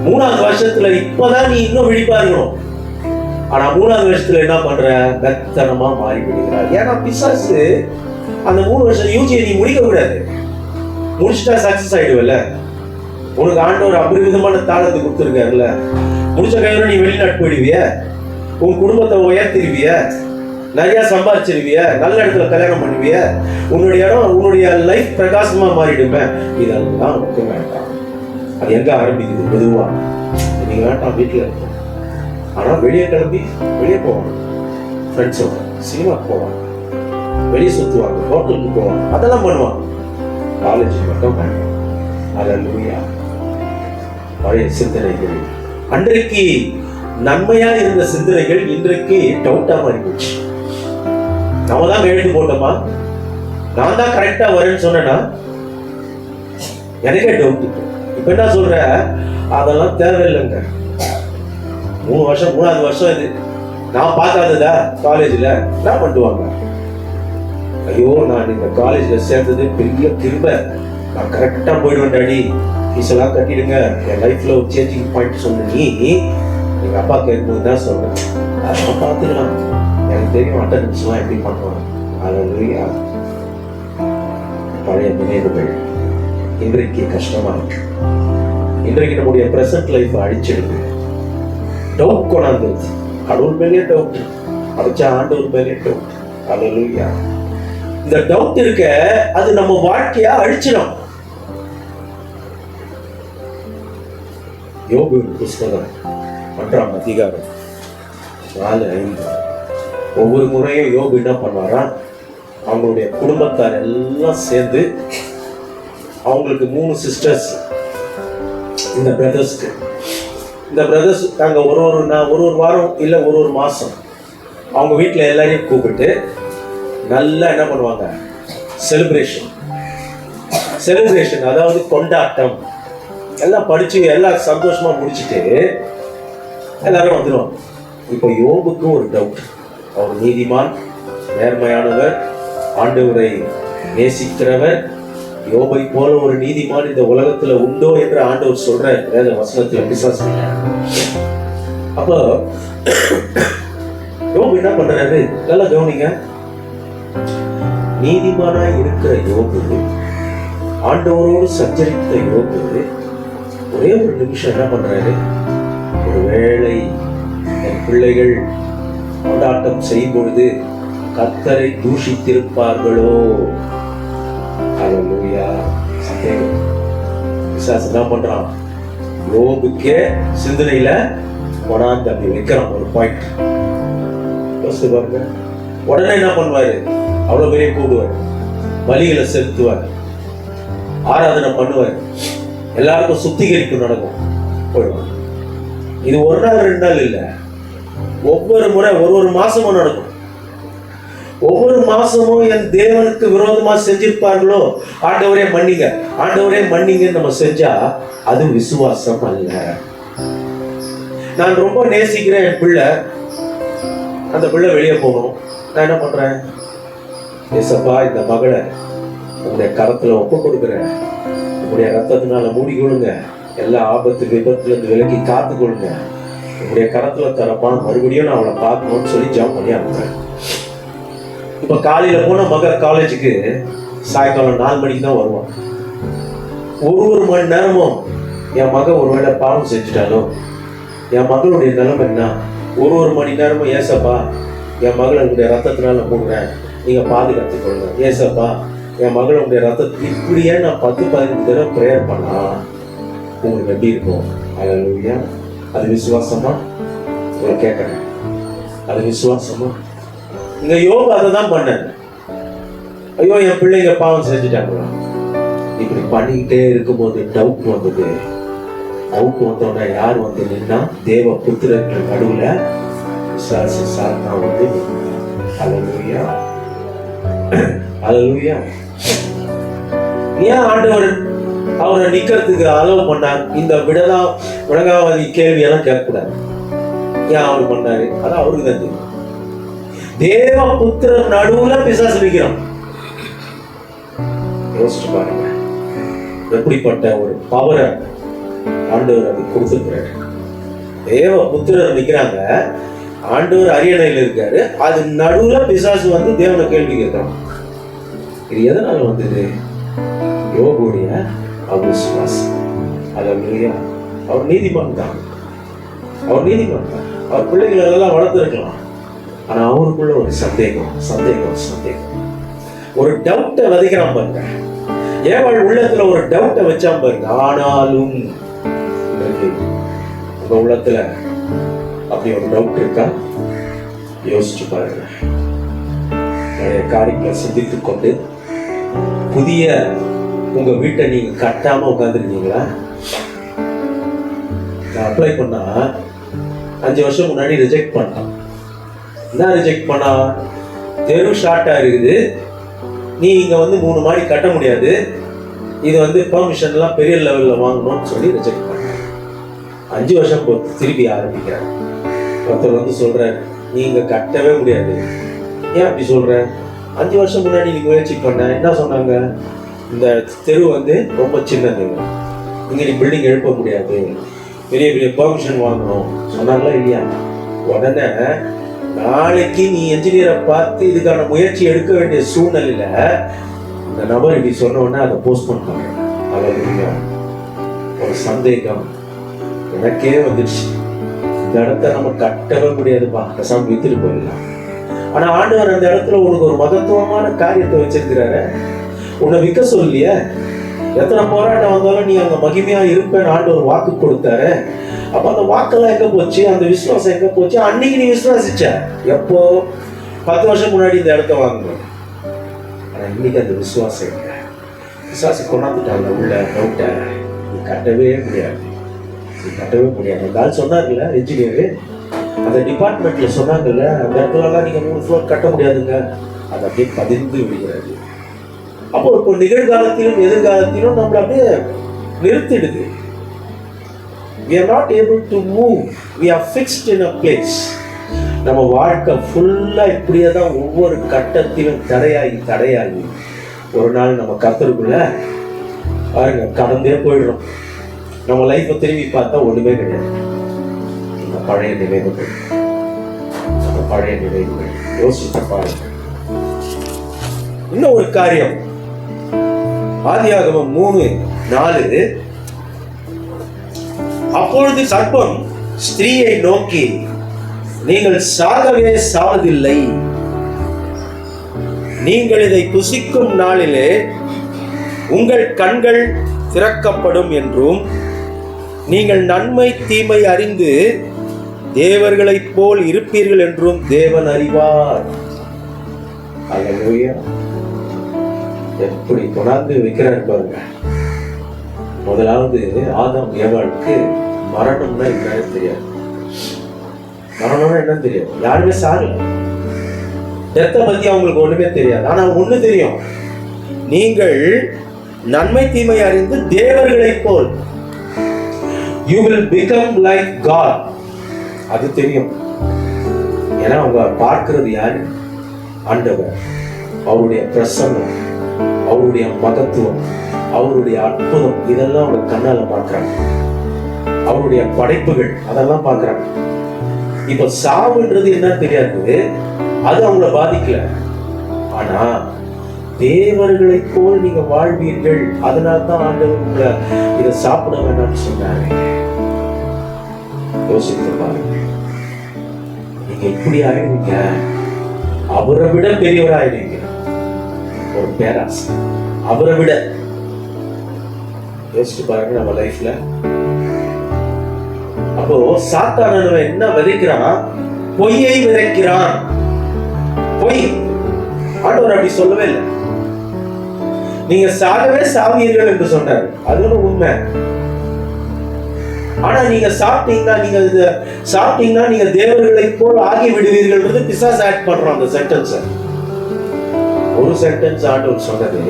3வது வருஷத்துல இப்பதான் நீ இன்னும் விழிப்பா இருக்கணும். ஆனா 3வது வருஷத்துல என்ன பண்ற? வெத்தனமா மாறி விடுகிறார். ஏன்னா பிசாசு அந்த 3 வருஷம் யூஜியை நீ முடிக்க கூடாது, முடிச்சுட்டா சக்சஸ் ஆயிடுவல்ல. உனக்கு ஆண்டவர் அபரிவிதமான தாளத்தை கொடுத்துருக்காருல்ல. முடிச்ச கையோட நீ வெளிநாட்டு போயிடுவிய, உன் குடும்பத்தை உயர்த்திடுவிய, நிறைய சம்பாதிச்சிருவிய, நல்ல இடத்துல கல்யாணம் பண்ணுவிய, உன்னுடைய இடம் உன்னுடைய லைஃப் பிரகாசமா மாறிடுமே. இதெல்லாம் உனக்கு வேண்டாம். அது எங்க ஆரம்பிக்குது? மெதுவா. நீங்க வேண்டாம், வீட்டுல இருக்கும். ஆனா வெளியே கிளம்பி வெளியே போவாங்க, ஃப்ரெண்ட்ஸோட சினிமாக்கு போவாங்க, வெளியே சுத்துவாங்க, ஹோட்டலுக்கு போவாங்க, அதெல்லாம் பண்ணுவாங்க. காலேஜ் மட்டும் வேண்டாம். அல்லேலூயா. பழைய சிந்தனைகள், அன்றைக்கு நன்மையா இருந்த சிந்தனைகள் இன்றைக்கு டவுட்டா மாறி போச்சு. நம்ம தான் எழுதி போட்டோமா, நான் தான் கரெக்டா வரேன்னு சொன்னேன்னா எனக்கே டவுட். இப்ப என்ன சொல்ற? அதெல்லாம் தேவையில்லைங்க. 3 வருஷம் 3வது வருஷம் இது நான் பார்க்காததா காலேஜ்ல என்ன பண்ணுவாங்க? ஐயோ, நான் இந்த காலேஜ்ல சேர்ந்தது பெரிய திரும்ப, நான் கரெக்டா போயிடுவேன் டாடி, ஃபீஸ் எல்லாம் கட்டிடுங்க, என் லைஃப்ல ஒரு சேஞ்சிங் பாயிண்ட் சொன்ன நீ எங்க அப்பா கேட்கும்போது தான் சொல்றேன், அதெல்லாம் பார்த்துக்கலாம், எனக்கு தெரியும் அட்டெண்டன்ஸ்லாம் எப்படி பண்ணுவாங்க. அல்லேலூயா. பழைய நினைவுகள் இன்றைக்கு கஷ்டமா இருக்கு. இன்றைக்கு நம்முடைய பிரசன்ட் லைஃப் அழிச்சிடுது. டவுட் கொண்டாந்துருச்சு. கடவுள் மேலே டவுட், அடிச்ச ஆண்டவர் மேலே டவுட். அல்லேலூயா. இந்த டவுட் இருக்க, அது நம்ம வாழ்க்கையா அழிச்சிடும். யோபுவின் புஸ்தகம் 1ஆம் அதிகாரம் 4-5. ஒவ்வொரு முறையும் யோபு என்ன பண்ணுவாரா, அவங்களுடைய குடும்பத்தார் எல்லாம் சேர்ந்து, அவங்களுக்கு 3 சிஸ்டர்ஸ், இந்த பிரதர்ஸ் நாங்கள் ஒரு வாரம் இல்லை ஒரு மாதம் அவங்க வீட்டில் எல்லாரையும் கூப்பிட்டு நல்லா என்ன பண்ணுவாங்க, செலிப்ரேஷன், அதாவது கொண்டாட்டம் எல்லாம் படிச்சு எல்லாம் சந்தோஷமா முடிச்சுட்டு எல்லாரும் வந்துடுவாங்க. இப்போ யோபுக்கு ஒரு டவுட். அவர் நீதிமான், நேர்மையானவர், ஆண்டவரை நேசிக்கிறவர். யோபை போல ஒரு நீதிமான் இந்த உலகத்துல உண்டோ என்று ஆண்டவர் சொல்ற வேத வசனத்துல விசுவாசிங்க. அப்போ யோபு என்ன பண்றாரு, நல்லா கவனிங்க. நீதிமானா இருக்கிற யோபு, ஆண்டவரோடு சஞ்சரித்த யோபு ஒரே ஒரு நிமிஷம் என்ன பண்றாரு, ஒருவேளை என் பிள்ளைகள் கொண்டாட்டம் செய்யும் பொழுது கர்த்தரை தூஷித்திருப்பார்களோ, என்ன பண்றான், யோபுக்கே சிந்தனையில கொண்டாந்து வைக்கிறான் ஒரு பாயிண்ட். பாருங்க, உடனே என்ன பண்ணுவாரு, அவ்வளவு பெரிய கூடுவார், பலிகளை செலுத்துவார், ஆராதனை பண்ணுவார், எல்லாருக்கும் சுத்திகரிப்பு நடக்கும், போயிடுவாங்க. இது ஒரு நாள் 2 நாள் இல்லை, ஒவ்வொரு முறை ஒரு மாசமும் நடக்கும். ஒவ்வொரு மாசமும் என் தேவனுக்கு விரோதமா செஞ்சிருப்பார்களோ, ஆண்டவரே மன்னிங்க நம்ம செஞ்சா அது விசுவாசம் அல்ல. நான் ரொம்ப நேசிக்கிறேன் என் பிள்ளை, அந்த பிள்ளை வெளியே போகணும், நான் என்ன பண்றேன், ஏசப்பா இந்த மகளை உங்களுடைய கரத்துல ஒப்பு கொடுக்குறேன், உங்களுடைய ரத்தத்தினால மூடிக்கொள்ளுங்க, எல்லா ஆபத்து விபத்துல இருந்து விலக்கி காத்துக்கொள்ளுங்க, உங்களுடைய கரத்துல தரப்பா, மறுபடியும் நான் அவளை பார்க்கணும்னு சொல்லி ஜாப் பண்ணி அனுப்புறேன். இப்ப காலையில போன மக காலேஜுக்கு சாயங்காலம் 4 மணிக்கு தான் வருவான். ஒரு மணி நேரமும் என் மக ஒருவேளை பாவம் செஞ்சுட்டாலும் என் மகளுடைய நிலைமை என்ன, ஒரு மணி நேரமும் ஏசப்பா என் மகளை உங்களுடைய ரத்தத்தினால மூடுறேன், நீங்க பாதுகாத்துக் கொள்ளுங்க, ஏசப்பா என் மகளை உங்களுடைய ரத்தத்தை, இப்படியே நான் 10-15 தடவை ப்ரேயர் பண்ணா உங்களுக்கு எப்படி இருக்கும்? அல்லேலூயா. அது விசுவாசமா? உங்களை கேட்கறேன், அது விசுவாசமா? இங்க யோபு அதை தான் பண்ணாரு. ஐயோ என் பிள்ளைங்க பாவம் செஞ்சுட்டாங்களா, இப்படி பண்ணிக்கிட்டே இருக்கும்போது டவுட் வந்தோன்னா யார் வந்து நின்னா, தேவ புத்திரர்கள் நடுவுல விசுவாசி சாத்தா வந்து, அல்லேலூயா அல்லேலூயா. ஏன் ஆண்டவர் அவரை நிக்கிறதுக்கு அலோவ் பண்ணார்? இந்த விடகாவாதி கேள்வி எல்லாம் கேட்கக்கூடாது. ஏன் அவர் பண்ணாரு? அதான் அவருக்கு தான் தெரியும். தேவ புத்திரன் நடுவுல பிசாசு நிற்கிறான். யோசிச்சு பாருங்க, எப்படிப்பட்ட ஒரு பவரை ஆண்டவர் அது கொடுத்துருக்கிறாரு. தேவ புத்திரர் நிக்கிறாங்க, ஆண்டவர் அரியணையில் இருக்காரு, அது நடுவுல பிசாசு வந்து தேவனை கேள்வி கேட்கிறான். இது எதனால வந்தது? யோபுடைய அவிசுவாசம். அல்லேலூயா. அவர் நீதிமான் தான், அவர் பிள்ளைகளை எல்லாம் வளர்த்துருக்கலாம். ஆனா அவருக்குள்ள ஒரு சந்தேகம், ஒரு டவுட்டை விதைக்கிறான் பாருங்க. ஏவாள் உள்ளத்துல ஒரு டவுட்டை வச்சான் பாருங்க. ஆனாலும் உங்க உள்ளத்துல அப்படி ஒரு டவுட் இருக்கா? யோசிச்சு பாருங்க. நிறைய காரியங்களை சிந்தித்துக் கொண்டு புதிய உங்க வீட்டை நீங்க கட்டாம உட்காந்துருக்கீங்களா? நான் அப்ளை பண்ணா 5 வருஷம் முன்னாடி ரிஜெக்ட் பண்ணான். என்ன ரிஜெக்ட் பண்ணா? தெரு ஷார்ட்டா இருக்குது, நீ இங்க வந்து 3 மாடி கட்ட முடியாது, இது வந்து பெர்மிஷன் எல்லாம் பெரிய லெவல்ல வாங்கணும்னு சொல்லி ரிஜெக்ட் பண்ண. 5 வருஷம் போட்டு திருப்பி ஆரம்பிக்கிறேன். ஒருத்தர் வந்து சொல்ற, நீ இங்க கட்டவே முடியாது. ஏன் அப்படி சொல்ற? 5 வருஷம் முன்னாடி நீ முயற்சி பண்ண, என்ன சொன்னாங்க? இந்த தெரு வந்து ரொம்ப சின்னது, இங்க நீ பில்டிங் எழுப்ப முடியாது, பெரிய பெர்மிஷன் வாங்கணும் சொன்னாங்களா இல்லையா? உடனே நாளைக்கு நீ என்ஜினியரை பார்த்து இதுக்கான முயற்சி எடுக்க வேண்டிய சூழ்நிலையில இந்த நபர் இப்படி சொன்னோன்னா அதை போஸ்ட்போன் பண்ணுறேன். அல்லேலூயா. ஒரு சந்தேகம் எனக்கே வந்துடுச்சு, இந்த இடத்த நம்ம கட்டவே முடியாதுப்பா, கசாம வித்துட்டு போயிடலாம். ஆனா ஆண்டவர் அந்த இடத்துல உனக்கு ஒரு மகத்துவமான காரியத்தை வச்சிருக்கிறாரு. உன்னை விற்க சொல்லிய, எத்தனை போராட்டம் வந்தாலும் நீ அங்க மகிமையா இருப்பேன்னு ஆண்டவர் வாக்கு கொடுத்தாரு. அப்ப அந்த வாக்கெல்லாம் எங்க போச்சு? அந்த விசுவாசம் எங்க போச்சு? அன்னைக்கு நீ விசுவாசிச்ச எப்போ? 10 வருஷம் முன்னாடி இந்த இடத்த வாங்கணும். ஆனா இன்னைக்கு அந்த விசுவாசம் இல்லை. விசுவாசம் கொண்டாந்துட்டாங்க உள்ள டவுட்ட. நீ கட்டவே முடியாது, நீ கட்டவே முடியாது. அந்த ஆள் சொன்னார்ல, என்ஜினியரு, அந்த டிபார்ட்மெண்ட்ல சொன்னாங்கல்ல, அந்த இடத்துலலாம் நீங்க 3 ஃப்ளோர் கட்ட முடியாதுங்க. அது அப்படியே பதிந்து விடுகிறது. அப்போ இப்போ நிகழ்காலத்திலும் எதிர்காலத்திலும் நம்மள அப்படியே நிறுத்திடுது. We are not able to move. We are fixed in a place. நம்ம வாழ்க்கை ஃபுல்லா இப்படியே தான் ஒவ்வொரு கட்டத்திலும் தடையாகி ஒரு நாள் நம்ம கர்த்தருக்குள்ள பாருங்க கடந்தே போயிடுறோம். நம்ம லைஃப்பை திரும்பி பார்த்தா ஒண்ணுமே கிடையாது. இந்த பழைய நினைவுகள், நம்ம பழைய நினைவுகள் யோசிச்சு பாருங்க. இன்னும் ஒரு காரியம், ஆதியாகமம் 3:4, அப்பொழுது சர்ப்பம் ஸ்திரீயை நோக்கி, நீங்கள் சாகவே சாவதில்லை, நீங்கள் இதை புசிக்கும் நாளிலே உங்கள் கண்கள் திறக்கப்படும் என்றும் நீங்கள் நன்மை தீமை அறிந்து தேவர்களைப் போல் இருப்பீர்கள் என்றும் தேவன் அறிவார். அல்லேலூயா. எப்படி கொண்டாந்து வைக்கிறார் பாருங்க. முதலாவது ஆதாம் ஏவாளுக்கு மரணம்னா என்னன்னு தெரியாது. மரணம்னா என்னன்னு தெரியாது. யாருமே சாகல. டெத்தை பத்தி அவங்களுக்கு ஒண்ணுமே தெரியாது. ஆனா ஒண்ணு தெரியும், நீங்கள் நன்மை தீமை அறிந்து தேவர்களை போல், you will become like God. அது தெரியும். ஏன்னா அவங்க பார்க்கிறது யாரு? ஆண்டவர். அவருடைய பிரசன்னம், அவருடைய மகத்துவம், அவருடைய அற்புதம், இதெல்லாம் அவங்க கண்ணால பார்க்கிறாங்க. அவருடைய படைப்புகள் அதெல்லாம் பார்க்கிறாங்க. இப்ப சாவுன்றது என்ன தெரியாது, அது அவங்கள பாதிக்கல. ஆனா தேவர்களை போல் நீங்க வாழ்வீர்கள், அதனால தான் ஆண்டவர் உங்களை இதை சாப்பிட வேண்டாம்னு சொன்னாரு. யோசித்து பாருங்க. நீங்க இப்படி ஆயிடுவீங்க, அவரை விட பெரியவராயிடுவீங்க. ஒரு பேராசை, அவரை விட. யோசிச்சு பாருங்க நம்ம லைஃப்ல. அப்போ சாத்தானவன் என்ன விதைக்கிறான்? பொய்யை விதைக்கிறான். பொய். ஆண்டவர் அப்படி சொல்லவே இல்லை. நீங்க சாகவே சாவீர்கள் என்று சொன்னார். அது ஒரு உண்மை. ஆனா நீங்க சாப்பிட்டீங்கன்னா நீங்க தேவர்களை போல் ஆகி விடுவீர்கள். பிசாசு ஆட் பண்றோம் அந்த சென்டென்ஸ். ஒரு சென்டென்ஸ் ஆண்டவர் சொன்னது,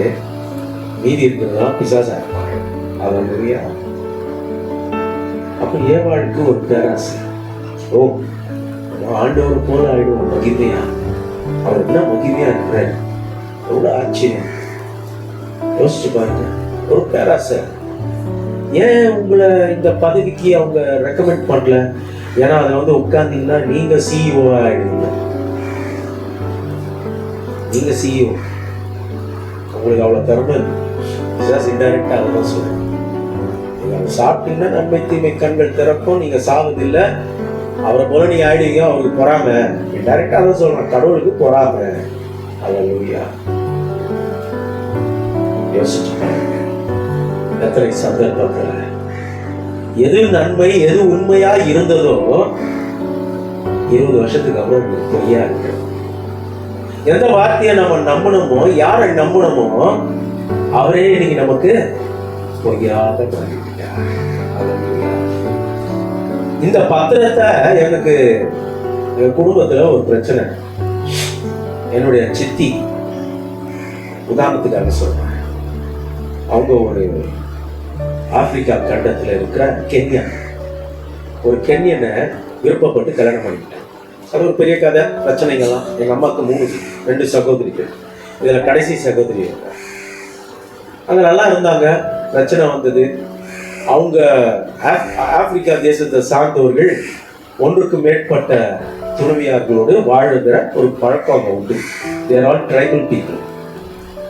மீதி இருக்கிறதா பிசாசு ஆட் பண்றோம். அல்லேலூயா. அப்ப ஏவாளுக்கு ஒரு பேராசை. ஓ, ஆண்டவர் போல ஆயிடுவோம், மகிமையா. அவர் என்ன மகிமையா இருக்கிறார், எவ்வளவு ஆச்சரியம். யோசிச்சு பாருங்க. ஒரு பேராசை. ஏன் உங்களை இந்த பதவிக்கு அவங்க ரெக்கமெண்ட் பண்ணல? ஏன்னா அதுல உட்கார்ந்தீங்கன்னா நீங்க சிஇஓ ஆயிடுவீங்க. நீங்க சிஇஓ, உங்களுக்கு அவ்வளவு திறமை இருக்கு. இன்டைரக்டா அதான் சொல்றேன். நீங்க சாப்பிட்டீங்கன்னா நன்மை தீமை கண்கள் திறக்கும், நீங்க சாவதில்லை, அவரை போல நீங்க ஆயிடுவீங்க. அவருக்கு பொறாம. இன்டைரக்டா தான் சொல்றேன், கடவுளுக்கு பொறாம. அல்லேலூயா. யோசிச்சு பாருங்க. எத்தனை சந்தர்ப்பத்துல எது நன்மை எது உண்மையா இருந்ததோ 20 வருஷத்துக்கு அப்புறம் பொய்யா இருக்கு. எந்த வார்த்தையை நம்ம நம்பணுமோ, யாரை நம்பணுமோ, அவரே இன்னைக்கு நமக்கு பொய்யாக பண்ணிட்டார். இந்த பத்திரத்தை எனக்கு என் குடும்பத்துல ஒரு பிரச்சனை. என்னுடைய சித்தி, உதாரணத்துக்காக சொல்றேன், அவங்க ஒரு ஆப்பிரிக்கா கண்டத்துல இருக்கிற கென்யா, ஒரு கென்யனை விருப்பப்பட்டு கல்யாணம் பண்ணிக்கிட்டாங்க. அது ஒரு பெரிய கதை, பிரச்சனைகள்லாம். எங்க அம்மாவுக்கு 2 சகோதரிகள், இதுல கடைசி சகோதரி அங்க நல்லா இருந்தாங்க. பிரச்சனை வந்தது. அவங்க ஆப்பிரிக்கா தேசத்தை சார்ந்தவர்கள் ஒன்றுக்கு மேற்பட்ட துறவியார்களோடு வாழுகிற ஒரு பழக்கம் அங்க உண்டு. தேர் ஆல் ட்ரைபல் பீப்புள்.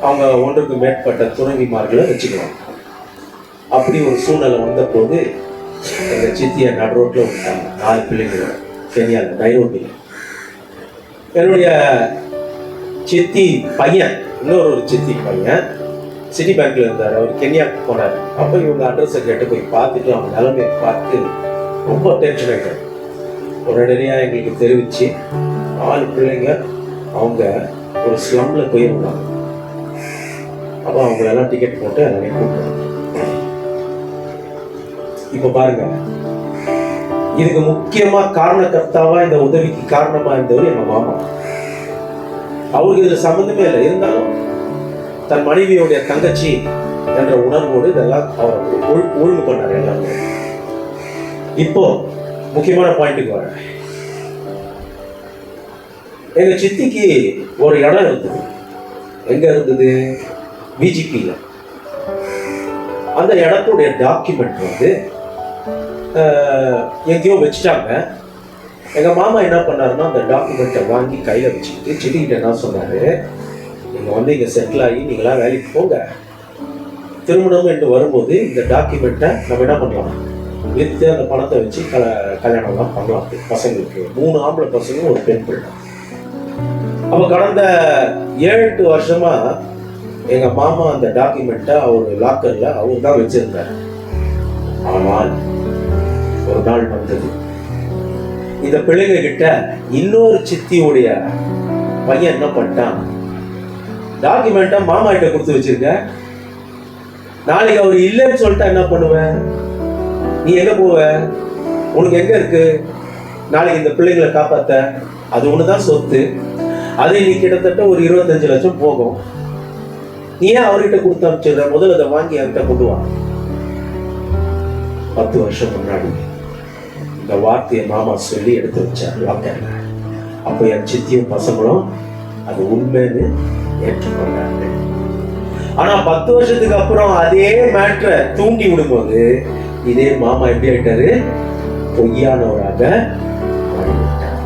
அவங்க ஒன்றுக்கு மேற்பட்ட துணைவிமார்களை வச்சுக்குவாங்க. அப்படி ஒரு சூழ்நிலை வந்த போது எங்க சித்தியை நடுரோட்டில் விட்டாங்க. 4 பிள்ளைங்களோட கென்யால, நைரோபியில். என்னுடைய சித்தி பையன், இன்னொரு சித்தி பையன், சிட்டி பேங்க்ல இருந்தார். அவர் கென்யாவுக்கு போனார். அப்போ இவங்க அட்ரஸை கேட்டு போய் பார்த்துட்டு அவங்க நிலைமையை பார்த்து ரொம்ப டென்ஷன் ஆகிட்டார். உடனடியாக எங்களுக்கு தெரிவித்து 4 பிள்ளைங்க அவங்க ஒரு ஸ்லம்ல போய் இருந்தாங்க. அப்போ அவங்களெல்லாம் டிக்கெட் போட்டு அதை கூப்பிட்டு இப்போ பாருங்க, இதுக்கு முக்கியமா காரணக்கர்த்தாவா இந்த உதவிக்கு காரணமா இருந்தவர் எங்க மாமா. அவருக்கு இதுல சம்பந்தமே இல்லை. இருந்தாலும் தன் மனைவியுடைய தங்கச்சி என்ற உணர்வோடு இதெல்லாம் அவர் ஒழுங்கு பண்ணார் எல்லாருமே. இப்போ முக்கியமான பாயிண்ட்டுக்கு வர, எங்க சித்திக்கு ஒரு இடம் இருந்தது. எங்க இருந்தது? பிஜிபியில. அந்த இடத்துடைய டாக்குமெண்ட் வந்து எங்கேயோ வச்சுட்டாங்க. எங்க மாமா என்ன பண்ணாருன்னா அந்த டாக்குமெண்ட்டை வாங்கி கையில வச்சுக்கிட்டு சிட்டிக்கிட்ட என்ன சொன்னாரு, நீங்க வந்து இங்க செட்டில் ஆகி நீங்களாம் வேலைக்கு போங்க, திருமணம் என்று வரும்போது இந்த டாக்குமெண்ட்டை நம்ம என்ன பண்ணலாம், வித்து அந்த பணத்தை வச்சு கல்யாணம்லாம் பண்ணலாம். பசங்களுக்கு 3 ஆம்பளை பசங்க, ஒரு பெண் பிள்ளை. அப்ப கடந்த 7-8 வருஷமா எங்க மாமா அந்த டாக்குமெண்ட்டை அவர் லாக்கர்ல அவர் தான் வச்சிருந்தார். ஆனால் ஒரு நாள் வந்தது, இந்த பிள்ளைங்க கிட்ட இன்னொரு சித்தியுடைய பையன் என்ன பண்ணிட்டான், டாக்குமெண்ட்டை மாமா கிட்ட கொடுத்து வச்சிருக்க, நாளைக்கு அவர் இல்லைன்னு சொல்லிட்டா என்ன பண்ணுவேன், நீ எங்க போவ, உனக்கு எங்க இருக்கு நாளைக்கு இந்த பிள்ளைங்களை காப்பாத்த, அது ஒண்ணுதான் சொத்து, அது நீ கிட்டத்தட்ட ஒரு 25 லட்சம் போகும், நீ ஏன் அவர்கிட்ட கொடுத்து அனுப்பிச்சிடுற, முதல்ல அதை வாங்கி அவர்கிட்ட கொண்டு வா. 10 வருஷம் முன்னாடி இந்த வார்த்தையை மாமா சொல்லி எடுத்து வச்சார் லாக்கர்ல. அப்போ என் சித்தியும் பசங்களும் அது உண்மைன்னு ஏற்றுக்கொண்டாங்க. ஆனா 10 வருஷத்துக்கு அப்புறம் அதே மேட்டரை தூண்டி விடும்போது இதே மாமா எப்படி ஆயிட்டாரு, பொய்யானவராக மாறிவிட்டார்.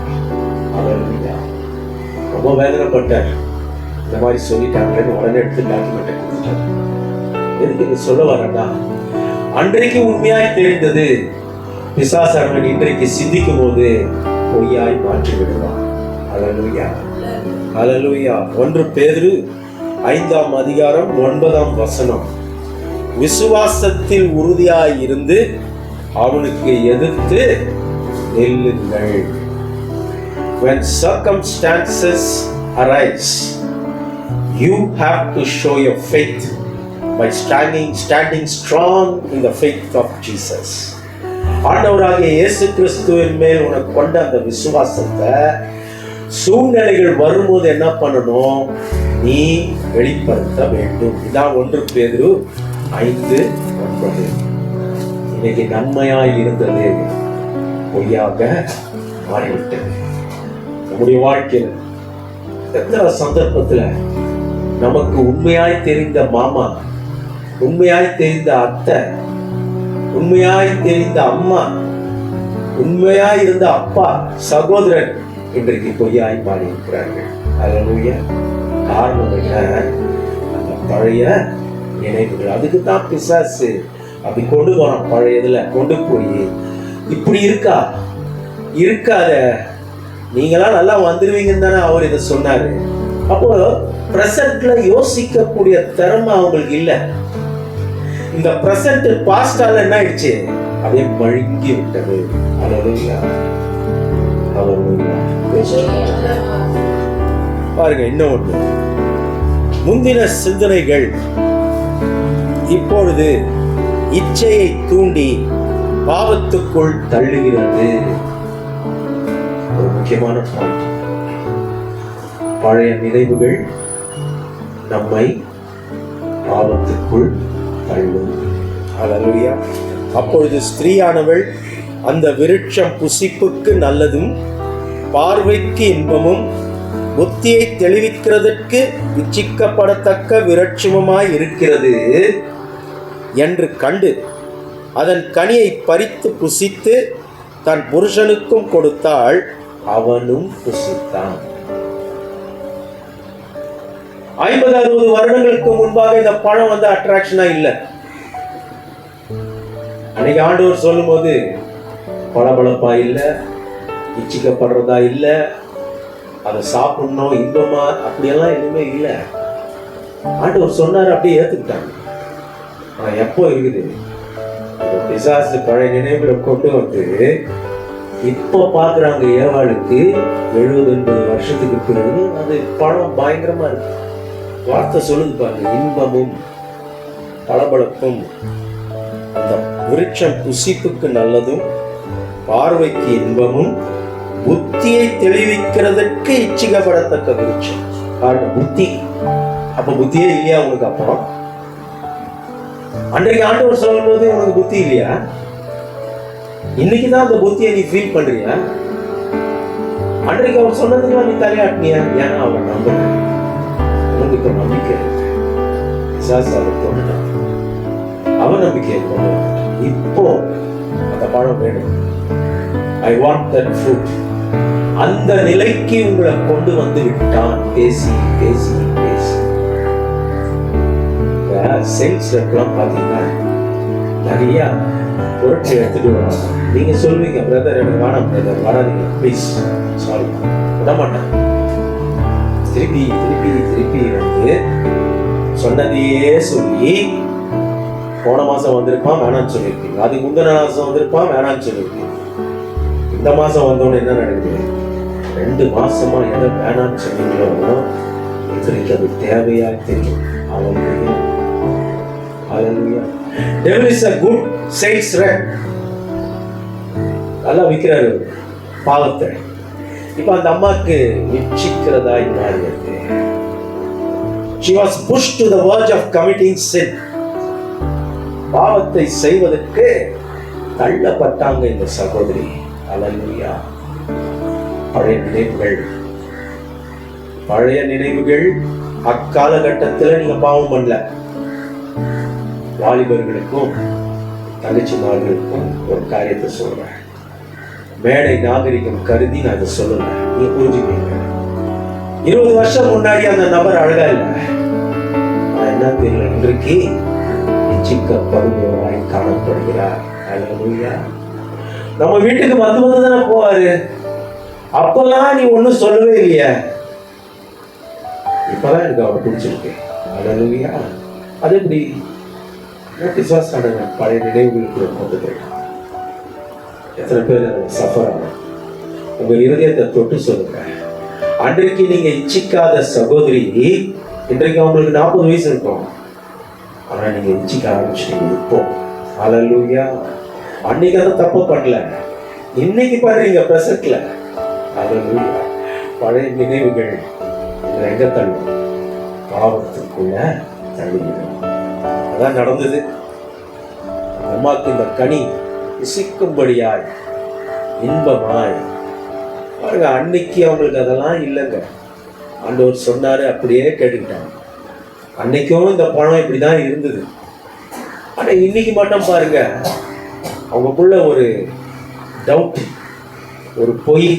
ரொம்ப வேதனைப்பட்டார். இந்த மாதிரி சொல்லிட்டாங்களேன்னு உடனே எடுத்து டாக்குமெண்ட்டை கொடுத்துட்டார். எதுக்கு இது சொல்ல வரேன்னா, அன்றைக்கு உண்மையாய் தெரிந்தது பிசாசானவன் இன்றைக்கு சிந்திக்கும் போது பொய்யாய் மாற்றி விடுவான். அல்லேலூயா, அல்லேலூயா. 1 பேதுரு 5ஆம் அதிகாரம் 9ஆம் வசனம், விசுவாசத்தில் உறுதியாய் இருந்து அவனுக்கு எதிர்த்து நில்லுங்கள். When circumstances arise, you have to show your faith by standing strong in the faith of Jesus. ஆண்டவராகிய இயேசு கிறிஸ்துவின் மேல் உனக்கு கொண்ட அந்த விசுவாசத்தை சூழ்நிலைகள் வரும்போது என்ன பண்ணணும், நீ வெளிப்படுத்த வேண்டும். இதான் 1 பேதுரு 5:9. இன்னைக்கு நன்மையாய் இருந்தது பொய்யாக மாறிவிட்டது. நம்முடைய வாழ்க்கையில் எத்தனை சந்தர்ப்பத்துல நமக்கு உண்மையாய் தெரிந்த மாமா, உண்மையாய் தெரிந்த அத்தை, உண்மையாய் தெரிந்த அம்மா, உண்மையாய் இருந்த அப்பா, சகோதரன் இன்றைக்கு பொய்யாய் மாறி இருக்கிறார்கள். அல்லேலூயா. காரணம் என்ன? அந்த பழைய நினைவுகள். அதுக்கு தான் பிசாசு அப்படி கொண்டு போறான். பழையதுல கொண்டு போய் இப்படி இருக்கா, இருக்காத, நீங்களாம் நல்லா வந்துருவீங்கன்னு தானே அவர் இதை சொன்னாரு. அப்போ பிரசன்ட்ல யோசிக்கக்கூடிய திறமை அவங்களுக்கு இல்லை. இந்த பிரசன்ட் பாஸ்டால என்ன ஆயிடுச்சு, அப்படியே மழுங்கி விட்டது. அல்லேலூயா, அல்லேலூயா. பாருங்க, இன்னொன்று, முந்தின சிந்தனைகள் இப்பொழுது இச்சையை தூண்டி பாவத்துக்குள் தள்ளுகிறது. ஒரு முக்கியமான பாயிண்ட். பழைய நினைவுகள் நம்மை பாவத்துக்குள் தள்ளும். அல்லேலூயா. அப்பொழுது ஸ்திரீயானவள் அந்த விருட்சம் புசிப்புக்கு நல்லதும் பார்வைக்கு இன்பமும் புத்தியை தெளிவிக்கிறதற்கு இச்சிக்கப்படத்தக்க விருட்சமுமாய் இருக்கிறது என்று கண்டு அதன் கனியை பறித்து புசித்து தன் புருஷனுக்கும் கொடுத்தாள், அவனும் புசித்தான். 50-60 வருடங்களுக்கு முன்பாக இந்த பழம் வந்து அட்ராக்ஷனா இல்லை. அன்னைக்கு ஆண்டவர் சொல்லும் போது பளபளப்பா இல்லை, இச்சிக்கப்படுறதா இல்லை, அதை சாப்பிடணும் இன்பமா அப்படியெல்லாம் எதுவுமே இல்லை. ஆண்டவர் சொன்னாரு, அப்படியே ஏத்துக்கிட்டாங்க. ஆனா எப்போ இருக்குது பிசாசு பழைய நினைவுகளை கொண்டு வந்து இப்போ பார்க்குறாங்க. ஏவாளுக்கு 70-80 வருஷத்துக்கு பிறகு அது பணம் பயங்கரமா இருக்கு. வார்த்தை சொல்லுது பாருங்க, இன்பமும் பளபளப்பும். அந்த விருட்சம் புசிப்புக்கு நல்லதும், பார்வைக்கு இன்பமும், புத்தியை தெளிவிக்கிறதுக்கு இச்சிக்கப்படத்தக்க விருட்சம். புத்தி. அப்ப புத்தியே இல்லையா உனக்கு? அப்புறம் அன்றைக்கு ஆண்டவர் சொல்லும் போது உனக்கு புத்தி இல்லையா? இன்னைக்குதான் அந்த புத்தியை நீ ஃபீல் பண்றியா? அன்றைக்கு அவர் சொன்னதுக்கெல்லாம் நீ தலையாட்டினியா? ஏன்னா அவரை நம்புற. உனக்கு இப்ப நம்பிக்கை தோணுட்டான். அவன் நம்பிக்கையை கொண்டு இப்போ அந்த பழம் வேணும். I want that fruit. அந்த நிலைக்கு உங்களை கொண்டு வந்து விட்டான். பேசி பேசி பேசி சேல்ஸ் ரெப்லாம் பார்த்தீங்கன்னா நிறைய பொருட்கள் எடுத்துட்டு வருவாங்க. நீங்க சொல்வீங்க, பிரதர் எனக்கு வேணாம், பிரதர் வராதீங்க ப்ளீஸ், சாரி, விட மாட்டேன். திருப்பி திருப்பி திருப்பி வந்து சொன்னதையே சொல்லி போன மாசம் வந்திருப்பான் வேணான்னு சொல்லியிருப்பீங்க, அதுக்கு முந்தின மாசம் வந்திருப்பான் வேணான்னு சொல்லியிருப்பீங்க. இந்த மாசம் வந்தோன்னு என்ன நடக்குது? 2 மாசமா எதை வேணான்னு சொன்னீங்களோ இன்றைக்கு அது தேவையா தெரியும். Hallelujah. Hallelujah. Devil is a good sales rep. நல்லா விற்கிறாரு பாவத்தை. இப்ப அந்த அம்மாக்கு இச்சிக்கிறதா மாறியது. She was pushed to the verge of committing sin. பாவத்தை செய்வதற்கு தள்ளப்பட்டாங்க இந்த சகோதரி. Hallelujah. பழைய நினைவுகள் அக்காலகட்டத்தில் நீங்க பாவம் பண்ணல. வாலிபர்களுக்கும் தங்கச்சிமார்களுக்கும் ஒரு காரியத்தை சொல்றேன். மேடை நாகரிகம் கருதி நான் அதை சொல்லல, நீங்க புரிஞ்சுக்கீங்க. 20 வருஷம் முன்னாடி அந்த நபர் அழகா இல்லை, என்ன தெரியல, இன்றைக்கு இச்சிக்கப்படுபவராய் காணப்படுகிறார். நம்ம வீட்டுக்கு வந்து தானே போவாரு. அப்பெல்லாம் நீ ஒன்னும் சொல்லவே இல்லையா? இப்பதான் எனக்கு அவரை பிடிச்சிருக்கு. அல்லேலூயா. அது எப்படி பழைய நினைவுகளுக்கு கொண்டு போயிட்டான். எத்தனை பேர் சஃபர் ஆகும்? உங்க இருதயத்தை தொட்டு சொல்லுங்க. அன்றைக்கு நீங்க இச்சிக்காத சகோதரி, இன்றைக்கு அவங்களுக்கு 40 வயசு இருக்கும். ஆனா நீங்க இச்சிக்க ஆரம்பிச்சிட்டீங்க இப்போ. அல்லேலூயா. அன்னைக்கு அதை தப்பு பண்ணல, இன்னைக்கு பாருங்க பிரசன்ட்ல. அல்லேலூயா. பழைய நினைவுகள் எங்க தள்ளும்? பாவத்துக்குள்ள தள்ளிவிடும். அதான் நடந்தது. அம்மாக்கு இந்த கனி இசிக்கும்படியாய் இன்பமாய் பாருங்க. அன்னைக்கு அவங்களுக்கு அதெல்லாம் இல்லைங்க. ஆண்டவர் சொன்னாரு, அப்படியே கேட்டுக்கிட்டாங்க. அன்னைக்கும் இந்த பணம் இப்படிதான் இருந்தது. ஆனா இன்னைக்கு மட்டும் பாருங்க, அவங்களுக்குள்ள ஒரு டவுட், ஒரு பொய்,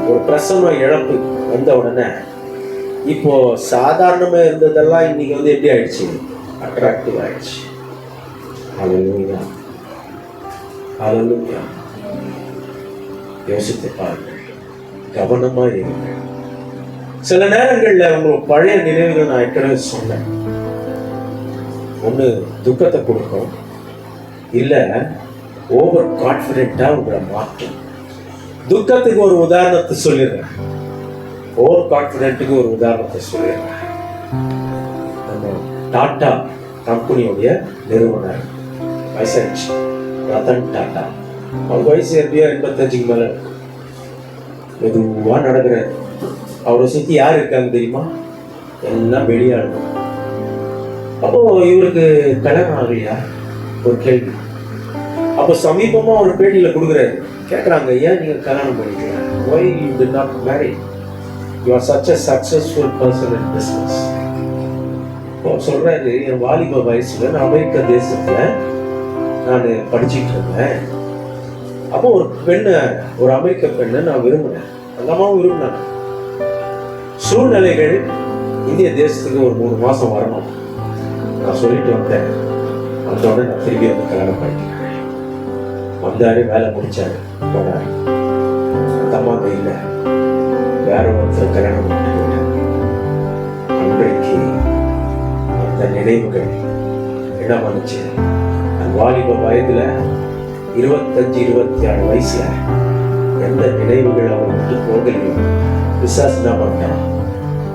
ஒரு பிரசன்ன இழப்பு வந்த உடனே இப்போ சாதாரணமா இருந்ததெல்லாம் இன்னைக்கு வந்து எப்படி ஆயிடுச்சு? அட்ராக்டிவ் ஆயிடுச்சு. ஹல்லேலூயா. ஹல்லேலூயா. யோசித்து பாருங்கள், கவனமா இருங்க. சில நேரங்கள்ல உங்களுக்கு பழைய நினைவுகள் நான் ஏற்கனவே சொன்னேன், ஒண்ணு துக்கத்தை கொடுக்கும், இல்ல ஓவர் கான்ஃபிடென்ட்டா உங்களை மாற்றும். துக்கத்துக்கு ஒரு உதாரணத்தை சொல்லிடுறேன், ஓவர் கான்ஃபிடென்ட்டுக்கு ஒரு உதாரணத்தை சொல்லிடுறேன். நம்ம டாடா கம்பெனியோடைய நிறுவனர் வயசாச்சு, ரத்தன் டாடா. அவர் வயசு எப்படியா 85க்கு மேல. மெதுவா நடக்கிறார். அவரை சுத்தி யார் இருக்காங்க தெரியுமா? எல்லாம் வெளியாடுங்க. அப்போ இவருக்கு கல்யாணம் ஆகலையா? ஒரு கேள்வி. அப்போ சமீபமா ஒரு பேட்டியில கொடுக்குறாரு. கேட்குறாங்க, ஏன் நீங்க கல்யாணம் பண்ணிக்கல? Why you did not marry? You are such a successful person in business. இப்போ சொல்றாரு, என் வாலிப வயசுல நான் அமெரிக்க தேசத்துல நான் படிச்சுட்டு இருந்தேன். அப்போ ஒரு பெண்ணை, ஒரு அமெரிக்க பெண்ணை நான் விரும்பினேன். அந்த அம்மாவும் விரும்பினாங்க. சூழ்நிலைகள் இந்திய தேசத்துக்கு ஒரு 3 மாசம் வரணும் நான் சொல்லிட்டு வந்தேன். அதோட நான் திரும்பி வந்து கல்யாணம் பண்ணிட்டேன். வந்தாரு, வேலை முடிச்சாரு, போனாரு. அந்த அம்மாங்க இல்லை, வேற ஒருத்தர் கல்யாணம் பண்ணிட்டு போயிட்டாங்க. அன்றைக்கு நினைவுகள் என்ன பண்ணுச்சு? வாலிப வயதுல 25-26 வயசுல எந்த நினைவுகள் அவன் விட்டு போகலையோ பிசாசு என்ன பண்ணிட்டான்?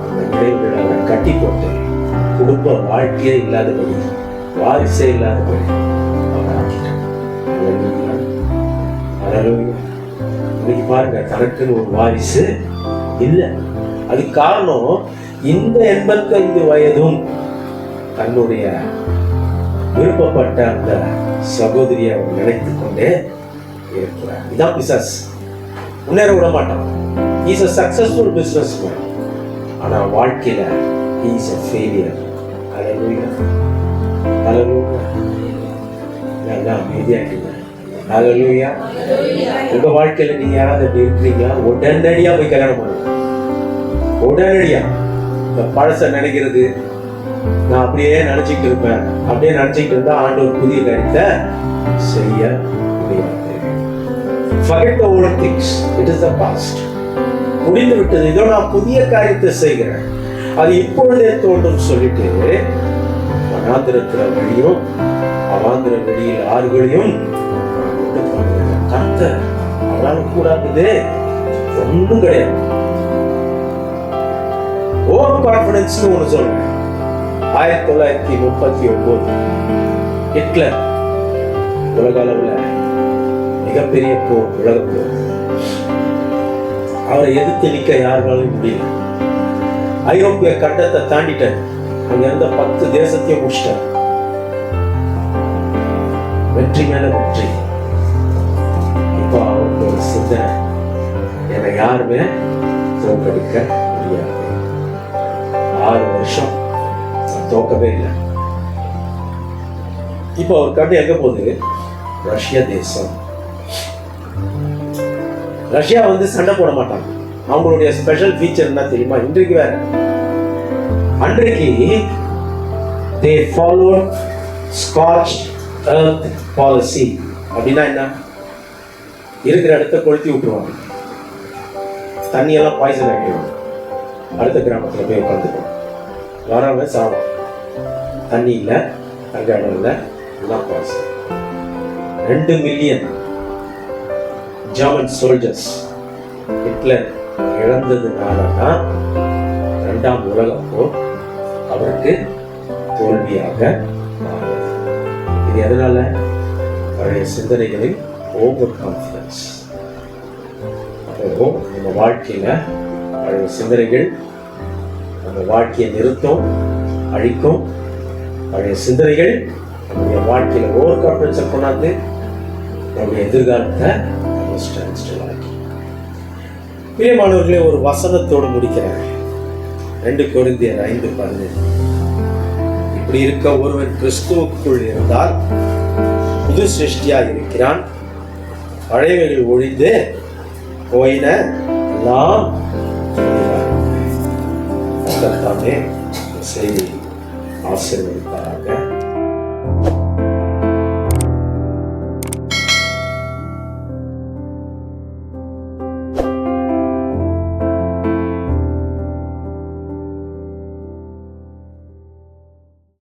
அந்த நினைவுகள் அவனை கட்டி போட்டு குடும்ப வாழ்க்கையே இல்லாதபடி, வாரிசே இல்லாதபடி அவன் ஆக்கிட்டான். இன்னைக்கு பாருங்க, தனக்குன்னு ஒரு வாரிசு இல்லை. அதுக்கு காரணம் இந்த 85 வயதும் தன்னுடைய விருப்பப்பட்ட அந்த சகோதரியை அவர் நினைத்துக் கொண்டே இருக்கிறார். இதான் பிசாஸ். முன்னேற விட மாட்டான். He is a successful businessman. ஆனா வாழ்க்கையில he is a failure. Hallelujah. Hallelujah. நல்லா அமைதியாட்டீங்க. Hallelujah. உங்க வாழ்க்கையில நீங்க யாராவது எப்படி இருக்கிறீங்களா? உடனடியா போய் கல்யாணம் பண்ணுங்க. உடனடியா. இந்த பழச நினைக்கிறது, நான் அப்படியே நினைச்சிட்டு இருப்பேன், அப்படியே நினைச்சிட்டு இருந்தா ஆண்டவர் புதிய காரியத்தை செய்ய முடியாது. Forget the old things. It is the past. முடிந்து விட்டது. இதோ நான் புதிய காரியத்தை செய்கிறேன், அது இப்பொழுதே தோன்றும் சொல்லிட்டு வனாந்திரத்தில வழியும் அவாந்திர வெளியில் ஆறுகளையும் கர்த்தர் அவரால் கூடாதது ஒன்றும் கிடையாது. ஓவர் கான்பிடன்ஸ் ஒன்று சொல்றேன். 1939 ஹிட்லர் உலக அளவுல மிகப்பெரிய போர், உலக போர். அவரை எதிர்த்து நிற்க யாருனாலும் முடியல. ஐரோப்பிய கண்டத்தை தாண்டிட்டார். அங்க இருந்த 10 தேசத்தையும் முடிச்சிட்டார். வெற்றி மேல வெற்றி. இப்போ அவருக்கு ஒரு சிந்தனை, என்னை யாருமே தோற்கடிக்க முடியாது. 6 வருஷம் தோக்கவே இல்லை. இப்போ அவர் கண்டு எங்க போகுது? ரஷ்யா தேசம். ரஷ்யா சண்டை போட மாட்டாங்க. அவங்களுடைய ஸ்பெஷல் ஃபீச்சர் என்ன தெரியுமா? இன்றைக்கு வேற, அன்றைக்கு they followed scorched earth policy. அப்படின்னா என்ன? இருக்கிற இடத்த கொளுத்தி விட்டுருவாங்க, தண்ணியெல்லாம் பாய்சன் ஆகிடுவாங்க, அடுத்த கிராமத்தில் போய் உட்காந்துக்குவாங்க, வரவங்க சாவாங்க. தண்ணி இல்லை, தங்க இடம் இல்லை, எல்லாம் poison. 2 million German soldiers Hitler இழந்ததுனால தான் 2ஆம் உலக போர் அவருக்கு தோல்வியாக மாறியது. இது எதனால? பழைய சிந்தனைகளில் ஓவர் கான்ஃபிடன்ஸ். அப்போ நம்ம வாழ்க்கையில பழைய சிந்தனைகள் நம்ம வாழ்க்கையை நிறுத்தும், அழிக்கும். பழைய சிந்தனைகள் நம்முடைய வாழ்க்கையில ஓவர் கான்ஃபிடன்ஸை கொண்டாந்து நம்முடைய எதிர்காலத்தை பிரியமானவர்களே, ஒரு வசனத்தோடு முடிக்கிறார். 2 கொரிந்தியர் 5:17. இப்படி இருக்க ஒருவன் கிறிஸ்துவுக்குள் இருந்தால் புது சிருஷ்டியா இருக்கிறான், பழையவைகள் ஒழிந்து போயின எல்லாம் செய்தி ஆசீர்வதிப்பார்.